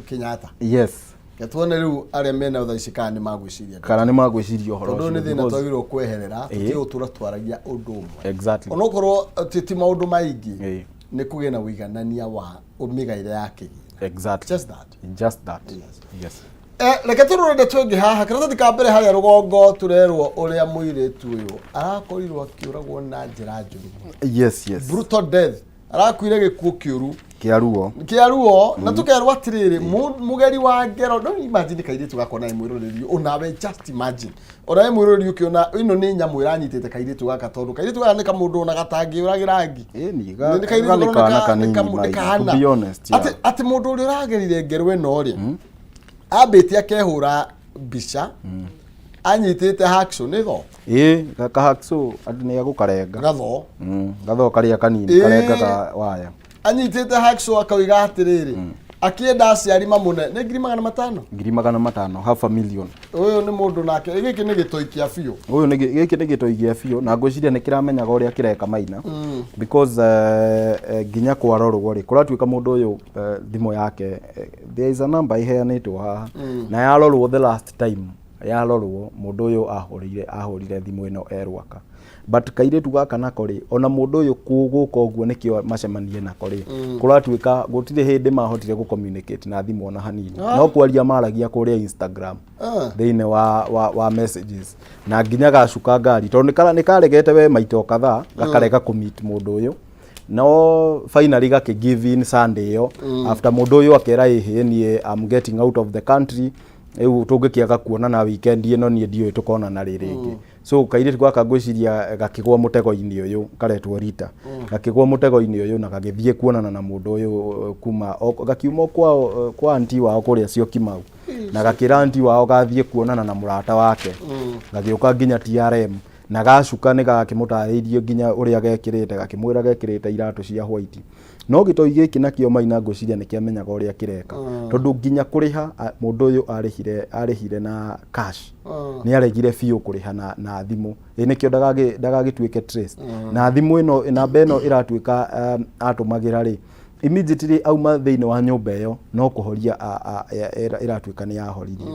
Kenyatta. Yes. Ketwone riu aria mena uthaicikana ni magwiciria kana ni magwiciria uhoro ucio tondu ni thina twagirwo kweherera tutio twaragia undu umwe. Exactly. Onokorwo ti maundu maingi ni kugena wiganania wa umigaire yake. Exactly. Just that. Yes. Reke turore twingi haha kana thika mbere haria rugongo turerwo uria muiretu uyu arakorirwo akiuragwo na njira njuru. Yes. Brutal death. Arakuire gikuo kiaruo na tukerwo atiriri mugeri wa ngero no imagine kairitu gakona imwiroririo onawe just imagine ora imwiroririo kiona ino ni nyamu iranyitite kairitu gaka tondu kairitu gaka ni kamundu na gatangi uragirangi ni kairitu kana to be honest ati mundu uri uragerire ngero ino ri abete akehura bisha anyitite haxo ni tho gaka haxo andu ni agukarenga gatho karia kanini karengaga waya anyitite haxo akawiga atiriri akienda aciari mamune ni 500,000 half a million. Uyu ni mundu nake giki ni gitoikia biu giki ni gitoikia biu na ngwiciria ni kiramenyaga uria kireka maina because ginya kwarorwo ri kuratuika mundu uyu thimo yake there is a number iheanitwo haha na yarorwo the last time yarorwo mundu uyu ahurire thimu ino erwaka, but kairitu gaka nako ri ona mundu uyu kuguka uguo nikio macemanie nako ri kuratuika gutire hindi mahotire gu communicate na thimu ona hanini no kwaria maragia kuria Instagram thiine wa messages na nginya gacuka ngari tondu nikaregete we maito kadhaa gakarega kumit mundu uyu no finally gake give in Sunday yo after mundu uyu akera ni I'm getting out of the country tungikiaga kuona na weekend ino ni ndio tukona na ririgi so kairitu gaka ngwiciria gakigwa mutego-ini uyu karetwo Rita gakigwa mutego-ini uyu na gagithie kuonana na mundu uyu kuma gakiuma kwa anti wao kuria cio Kimau na gakiranti wao gathie kuonana na murata wake gagioka nginya TRM na gacuka ni gakimutariirie nginya uria gekirite gakimwira gekirite iratu cia white no gitoi giki nakio Maina ngociria ni kiamenyaga uria kireka tondu nginya kuriha mundu uyu arihire na cash ni aregire fiu kuriha na thimu nikio ndagagituike trace na thimu ino namba ino iratuika atumagira ri immediately auma thiini wa nyumba iyo no kuhoria iratuika ni yahoririe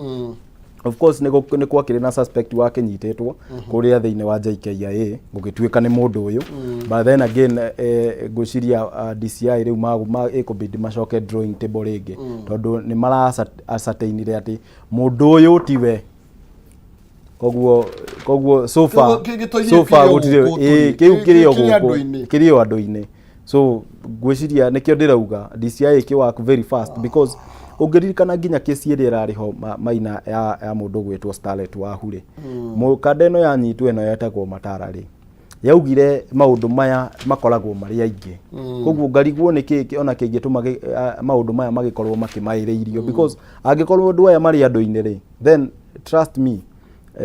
of course ni kwakire na suspect wake nyitetwo kuria thiini wa JKIA gugituika ni mundu uyu but then again ngociria DCI riu ikubidi macoke drawing table ringi tondu ni mara ascertainire ati mundu uyu tiwe koguo so far gutire kiu kirio andu-ini so ngwiciria nikio ndirauga DCI ki work very fast because ungiririkana nginya kesi iri irariho Maina ya mundu gwitwo Starlet wa Hure mukanda ino yanyitwo ino yetagwo Matara ri yaugire maundu maya makoragwo mari aingi koguo ngarigwo niki ona kingituma maundu maya magikorwo makimairiirio because angikorwo andu aya mari andu-ini ri then trust me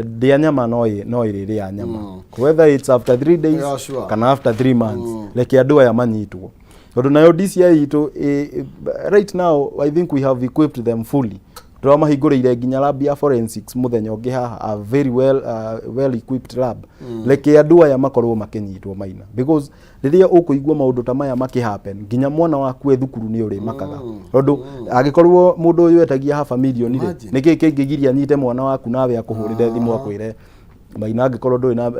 dia nyama no iriri ya nyama whether it's after 3 days kana after 3 months like andu aya manyitwo tondu nayo DCI itu right now I think we have equipped them fully twa mahingurire nginya lab ya forensics muthenya ungi haha a very well equipped lab like andu aya makorwo makinyitwo Maina because riria ukuigwa maundu ta maya makihappen nginya mwana waku thukuru ni uri makaga tondu agikorwo mundu uyu etagia half a million ri niki kingigiria nyite mwana waku nawe akuhurire thimu akwire Maina agikorwo ndui na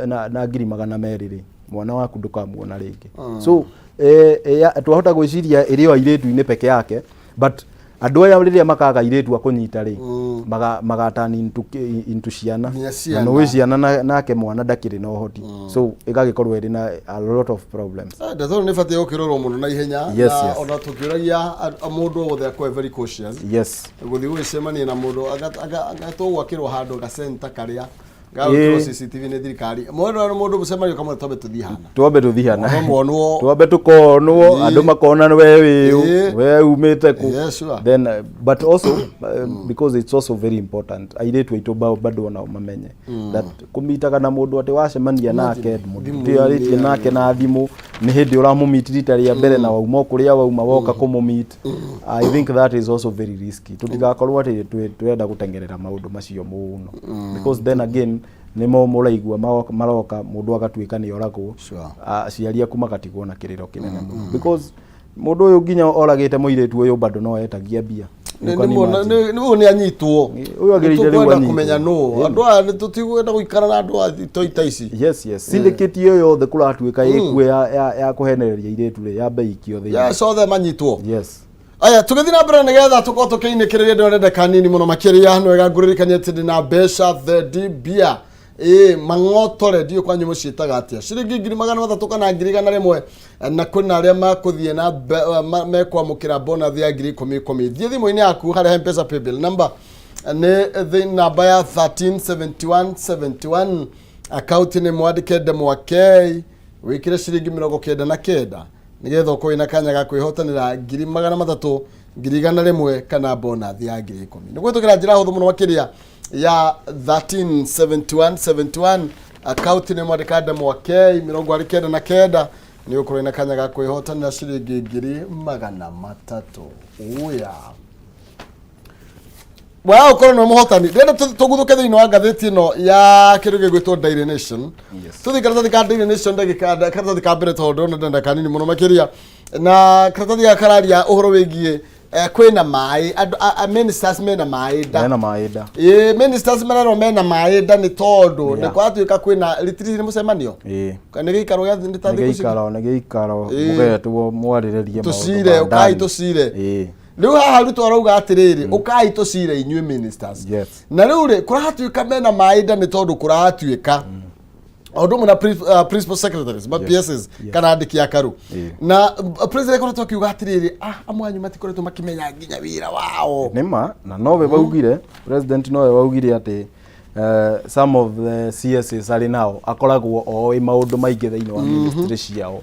ngiri 200 ri mwana waku ndukamuona ringi so twahota gwiciria irio airetu-ini peke yake but andu aya riria makaga iretu akunyita ri magatani into ciana na no ciana nake mwana ndakiri no hoti so igagikorwo iri na a lot of problems ndathoro ni fatia ukirorwo muno na ihenya na ona tukiragia mundu wothe akwe very cautious guthi gwicemania na mundu agatogwa kirwo handu ga center karia gawo CCTV ni thirikari mundu mucemanio kamwe twambe tuthihana twambe tukonwo andu makona we umite ku then but also because it's also very important airetu aitu bado ona mamenye that kumitaga na mundu ati wacemania nake mundu aritie nake na thimu ni hindi uramumit rita ria mbere na wauma kuria wauma woka kumumit I think that is also very risky tutigakorwo ati twenda gutengerera maundu macio muno because then again nimo muraigwa maroka mundu agatuika ni oragwo aciaria kuma gatigwo na kiriro kinene muno because mundu uyu nginya oragite muiretu uyu bado no etagia bia ni anyitwo uyu agirite riu ani kumenya no andu a tutigwenda guikara na andu a toita ici yes syndicate yo yothe kuratuika ikwe ya kuhenereria iretu ri ya bei kiothe so the manyitwo aya tugithina mbere nigetha tuko tukiinikiriria ndorende kanini muno makiria no igaguririkania tindi na besha the dibia mangotore dio kwa nyumo ciitaga atia ciringi 300 kana 1,100 na kuna aria makuthie na mekwamukira bonus ya 10,000 thie thimu-ini yaku hari M-Pesa paybill number ni the number ya 137171 account ni mwandike demo wake wikire ciringi 99 nigetha uko ina kanya ga kwihotanira 300 1,100 kana bonus ya 10,000 niguo tukira njira huthu muno makiria ya 137171 account ni mwandika demo wake 99 ni uko ina kanya ga kwihotanira ciringi 300 uya Wow, uko no muhotani renda tuguthuke thiini wa ngatheti no ya kiruge gwitwo Daily Nation tuthi karatathi ka Daily Nation karatathi ka mbere tondu ndenda kanini muno makiria na karatathi ga kararia uhoro wigie kwina mai ministers mena maida ministers mena maida ni tondu ni kwatuika kwina retreat ni mucemanio kana giikaro ya ngiikaro mugetwo mwariririe tusire ukai tusire riu haha ritu arauga atiriri ukai tusire inyue ministers na riu ri kuratuika mena maida ni tondu kuratuika Odo muna principal secretaries but PSs kana andiki akaru na president kono tokiuga atiriri amwanyu matikoretwo makimenya nginya wira wao nima na nowe baugire president nowe baugire ati some of the CSs are now akoragwo o maundu maingi thiini wa ministry ciao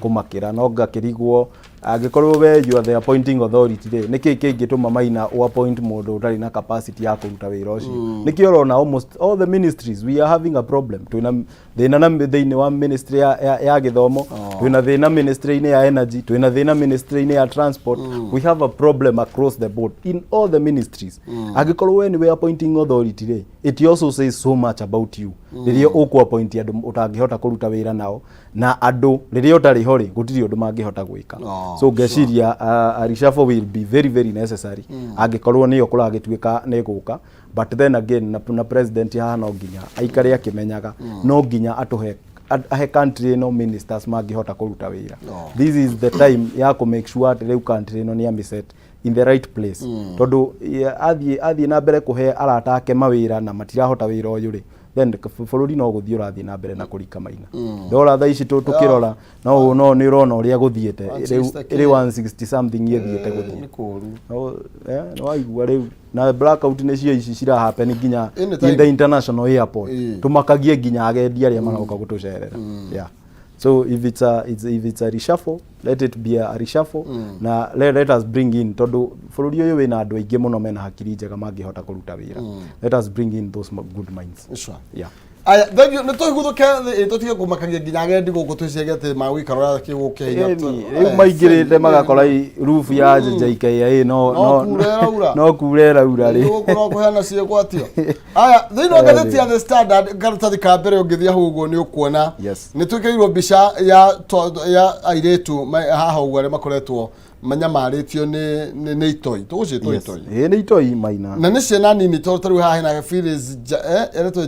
kumakira no ngakirigwo Agikorwo we you are the appointing authority re niki kingituma Maina o appoint mundu utari na capacity ya kuruta wira ucio niki urona almost all the ministries we are having a problem twina thina na thiini wa ministry ya githomo twina thina ministry ya energy twina thina ministry ya transport we have a problem across the board in all the ministries agikorwo we ni we appointing authority re it also says so much about you riria uku appoint andu utangihota kuruta wira nao na andu riria utari hori gutiri undu mangihota gwika so ngeciria a reshuffle will be very very necessary agikorwo niyo kuragituika neguka but then again na president haha no nginya aikare akimenyaga no nginya atuhe country no ministers mangihota kuruta wira this is the time ya ku make sure that the country no ni amiset in the right place tondu athie na mbere kuhe arata ake mawira na matirahota wira uyu ri then bururi no guthii urathie na mbere na kurika Maina ndora tha ici tukirora no ni urona uria guthiete ri 160 something yethiete guthii ni kuru no aigua riu na blackout ni cio ici cira happen nginya in the international airport tumakagie nginya agendi aria maroka gutucerera yeah. So if it's a reshuffle, let it be a reshuffle na let us bring in tondu bururi uyu wina andu aingi muno mena hakiri njega mangihota kuruta wira let us bring in those good minds sure. Yeah. Aya thank you nito iguthuke itotige kumakagia nginya agendi guku twicegete magwikarora kiguke hinya riu maingirite magakora roof ya JKIA no kurera ura ri no kuhana cie kwatio aya thino gatheti ya the standard karatathi ka mbere ungithia hugo ni ukuona ni twikeirwo mbica ya airetu haha ugware makoretwo manyamarĩtio nĩ itoi tũgũcĩtwo itoi nĩ itoi Maina na nĩ ciana nini tondũ haha hena Phyllis eretwo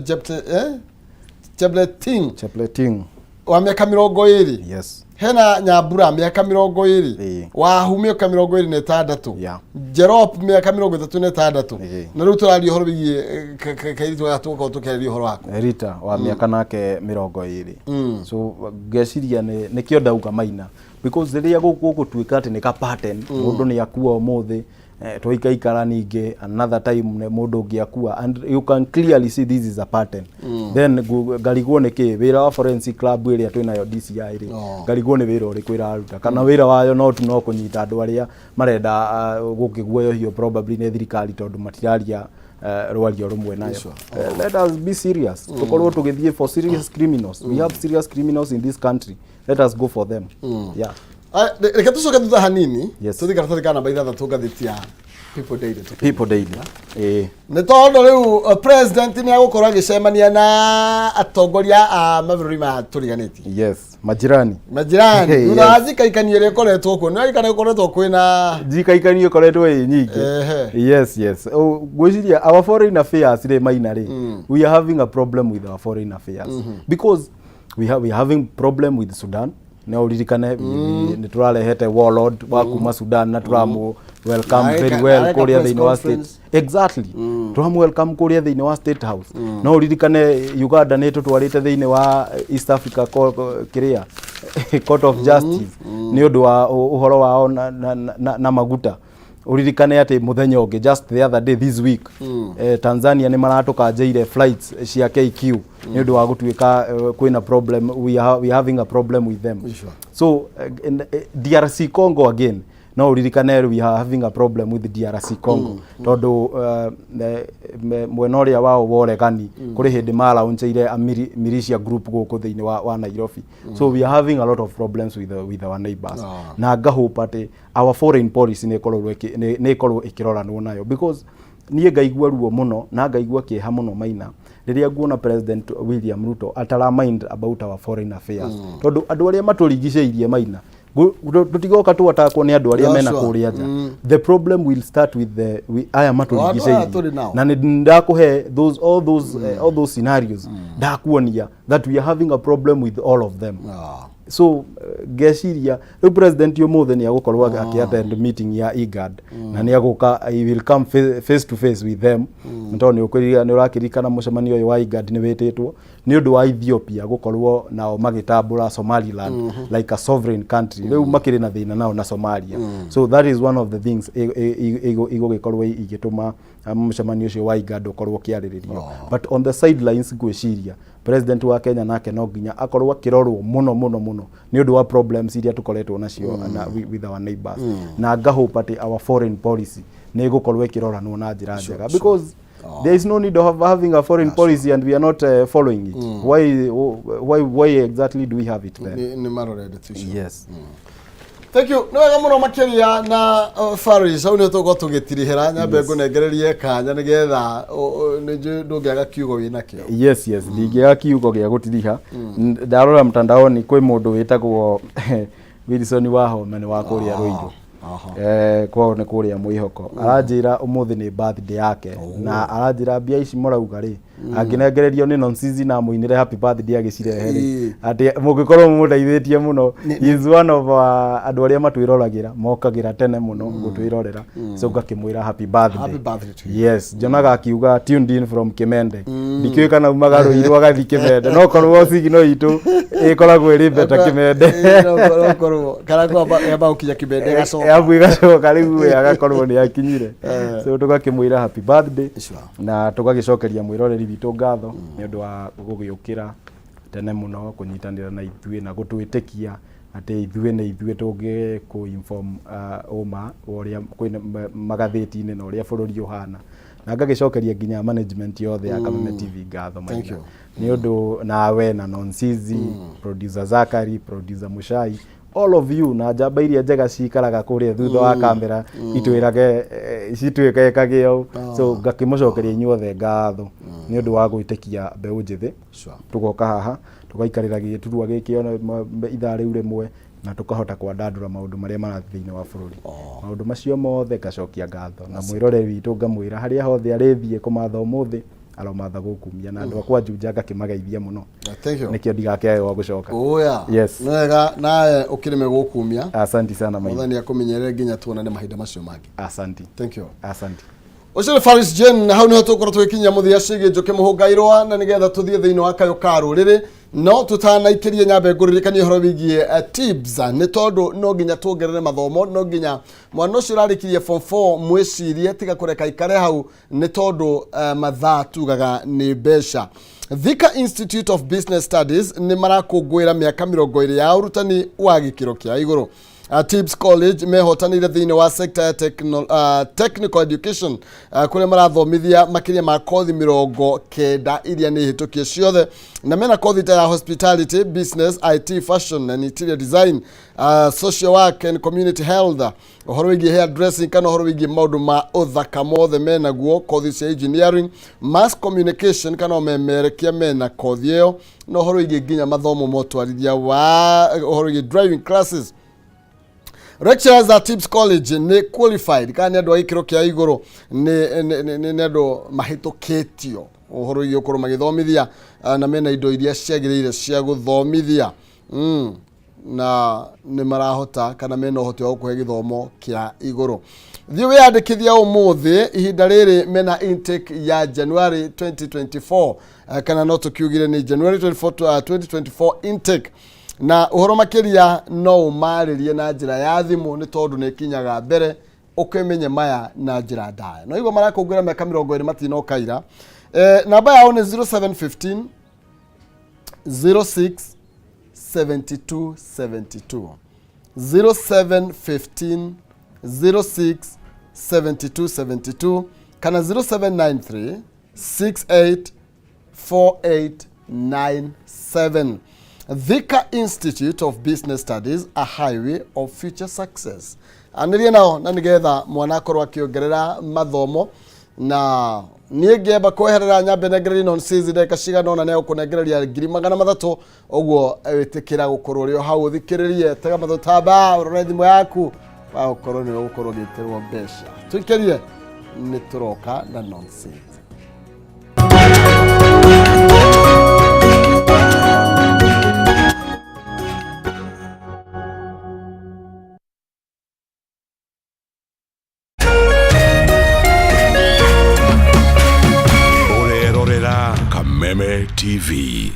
Chepleting wa mĩaka 20 yes hena Nyambura mĩaka 20 Wahu mĩaka 26 Jerop mĩaka 36 na rĩu tũraria ũhoro wĩgiĩ kairitu gatuko tũkĩaria ũhoro wako Rita wa mĩaka nake 20 so ngeciria nĩ kĩo ndauga Maina because riria gugutuika ati ni ka pattern mundu ni akua umuthi twaikaikara ningi another time mundu ngiakua and you can clearly see this is a pattern then ngarigwo niki wira wa forensic club iria twinayo DCI ri ngarigwo ni wira uri kwira aruta kana wira wayo no kunyita andu aria marenda gukiguoyohio probably ni thirikari tondu matiraria rwario rumwe nayo let us be serious tukorwo tugithie for serious criminals we have serious criminals in this country let us go for them yeah reka tucoke thutha hanini tuthi karatathi ka namba 6 ngathĩti People Daily nĩ tondũ rĩu president nĩ agũkorwo agĩcemania na atongoria a mabũrũri ma tũriganĩtie yes majirani na njikaikanio ĩrĩa ĩkoretwo kuo nĩ kana ĩkoretwo kwĩna njikaikanio ĩkoretwo ĩ nyingĩ yes ngwĩciria our foreign affairs rĩ Maina rĩ we are having a problem with our foreign affairs because we are having problem with Sudan na uririkane ni turarehete warlord wa kuma Sudan na turamu welcome very well kuria the university exactly turamu welcome kuria the university house na uririkane Uganda ni tutwarite thiini wa East Africa Court of Justice ni undu wa uhoro wao na maguta uririkane ati muthenya ungi just the other day this week Tanzania ni maratukanjeire flights cia KQ ni undu wa gutuika kwina problem we are having a problem with them so DRC Congo again no uririkane we are having a problem with DRC Congo tondu mwena uria wao woregani kuri hindi mara uncheire militia group guku thiini wa Nairobi so we are having a lot of problems with our neighbors na ngahope ati our foreign policy ne ikorwo ikiroranwo nayo because niĩ ngaigua ruo muno na ngaigua kieha muno Maina riria nguona President William Ruto atara mind about our foreign affairs tondu andu aria maturigiceirie Maina tutigoka tuwatakwo ni andu aria mena kuria nja the problem will start with the aya maturigiceirie na ndakuhe all those scenarios ndakuonia that we are having a problem with all of them so ngeciria the president yomothe ni agukorwo akiattend meeting ya IGAD na ni aguka he will come face to face with them ntoni ukuriga ni urakirikana mucemanio uyu wa IGAD ni wititwo nĩ ũndũ wa Ethiopia gũkorwo nao magĩtambũra Somaliland like a sovereign country rĩu makĩrĩ na thĩna nao na Somalia so that is one of the things igũgĩkorwo igĩtũma mũcemanio ũcio wa IGAD ũkorwo kĩarĩrĩrio but on the sidelines ngwĩciria president wa Kenya nake no nginya akorwo akĩrorwo mũno nĩ ũndũ wa problems iria tũkoretwo nacio with our neighbors na ngahope atĩ our foreign policy nĩ gũkorwo ĩkĩroranwo na njĩra njega because there is no need of having a foreign policy and we are not following it why exactly do we have it there yes Thank you. No wega muno makiria na Faris au ne tugo tugitirihira nyambe ngunegererie kanya nigetha ndungiaga kiugo wina kio. Yes ndingiaga kiugo gia gutiriha ndarora mtandaoni kwi mundu witagwo Wilson Wahome ni wa kuria Ruiru kwao nĩ kũrĩa Mwĩhoko aranjĩra ũmũthĩ nĩ birthday yake na aranjĩra mbia ici mũrauga rĩ angĩnengererio nĩ Nonsizi na mũinĩre happy birthday agĩcirehe rĩ atĩ mũngĩkorwo mũmũteithĩtie mũno he is one of andũ arĩa matwĩroragĩra mokagĩra tene mũno gũtwĩrorera so ngakĩmwĩra happy birthday yes njonaga akiuga tuned in from Kameme ndikĩũĩ kana umaga Ruiru agathi Kameme no korwo signal itũ ĩkoragwo ĩrĩ beta Kameme korwo kana kwamba ũkinya Kameme gacoka abu igacoka rĩu agakorwo nĩ akinyire so tũgakĩmwĩra happy birthday na tũgagĩcokeria mwĩroreri witũ ngatho nĩ ũndũ wa gũgĩũkĩra tene mũno kũnyitanĩra na ithuĩ na gũtwĩtĩkia atĩ ithuĩ nĩ ithuĩ tũngĩkũ-inform ũma ũrĩa kwĩna magathĩti-inĩ na ũrĩa bũrũri ũhana na ngagĩcokeria nginya management yothe ya Kameme TV ngatho maingĩ nĩ ũndũ nawe na Nonsizi producer Zakari producer Mushai all of you na njamba iria njega cikaraga kũrĩa thutha wa kamera itwĩrage citwĩke kagĩo so ngakĩmũcokeria inyuothe ngatho nĩ ũndũ wa gwĩtĩkia mbeũ njĩthĩ tũgoka haha tũgaikarĩra gĩturwa gĩkĩ ithaa rĩu rĩmwe na tũkahota kwandandũra maũndũ marĩa marathiĩ thĩinĩ wa bũrũri maũndũ macio mothe ngacokia ngatho na mwĩroreri witũ ngamwĩra harĩa hothe arĩthiĩ kũmatha ũmũthĩ aromatha gũkumia na andũ akwa njunja ngakĩmageithia mũno nĩkĩo ndigakĩaga wa gũcoka yes wega nawe ũkĩrĩme gũkumia asante sana maitho Mwathani akũmenyerere nginya tuonane mahinda macio mangĩ asante thank you asante Ucere Faris Jen na hau niho tukorwo twikinya muthia cige njuke muhungairwa na nigetha tuthie thiini wa kayo ka ruriri no tutanaikĩrie nyambe ngũririkanie horo wigie tips ni tondu no nginya tuongerere mathomo no nginya mwana ucio rarikirie form 4 mwicirie tiga kureka ikare hau ni tondu mathaa tugaga ni mbeca Thika Institute of Business Studies ni marakũngũĩra mĩaka 20 ya urutani wa gĩkĩro kĩa igũrũ Tibbs College mehotanire thĩinĩ wa sector ya technical education kũrĩa marathomithia makĩria ma kothi 90 iria nĩ hĩtũkie ciothe na mena kothi ta ya hospitality, business, IT, fashion and interior design, social work and community health, ũhoro wĩgiĩ hair dressing kana ũhoro wĩgiĩ maũndũ ma ũthaka mothe mena guo, kothi cia engineering, mass communication kana memerekia mena kothi ĩyo na ũhoro wĩgiĩ nginya mathomo motwarithia wa ũhoro wĩgiĩ driving classes. Lecturers at Tibbs College ni qualified kana nĩ andũ a gĩkĩro kĩa igũrũ nĩ andũ mahĩtũkĩtio ũhoro wĩgiĩ gũkorwo magĩthomithia na mena indo iria ciagĩrĩire cia gũthomithia na nĩ marahota kana mena ũhoti wa gũkũhe gĩthomo kĩa igũrũ thiĩ wĩyandĩkithia ũmũthĩ ihinda rĩrĩ mena intake ya January 2024 kana no tũkiugire nĩ January 2024 intake na uhoro makiria no umarĩrie na njĩra ya thimũ nĩ tondũ nĩ kinyaga mbere ũkĩmenye maya na njĩra ndaya no igwa marakũngũĩra mĩaka 20 matinokaira namba yao nĩ 0715 06 72 72 0715 06 72 72 kana 0793 68 4897 Thika Institute of Business Studies, a highway of future success. Aniria nao na nigetha mwana akorwo akiongerera mathomo na niĩ ngĩamba kweherera nyambe nengereria Nonsizi ndeka cigana ona nĩyo kũnengereria 300,000 ũguo wĩtĩkĩra gũkorwo ũrĩ o hau thikĩrĩrie tega matho tamba ũrore thimũ yaku wa gũkorwo nĩ gũkorwo gĩtĩrwo mbeca twĩkĩrie nĩ tũroka na Nonsizi. Kameme TV.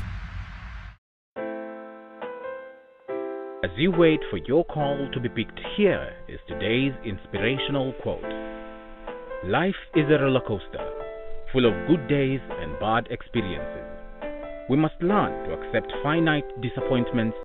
As you wait for your call to be picked, here is today's inspirational quote. Life is a roller coaster, full of good days and bad experiences. We must learn to accept finite disappointments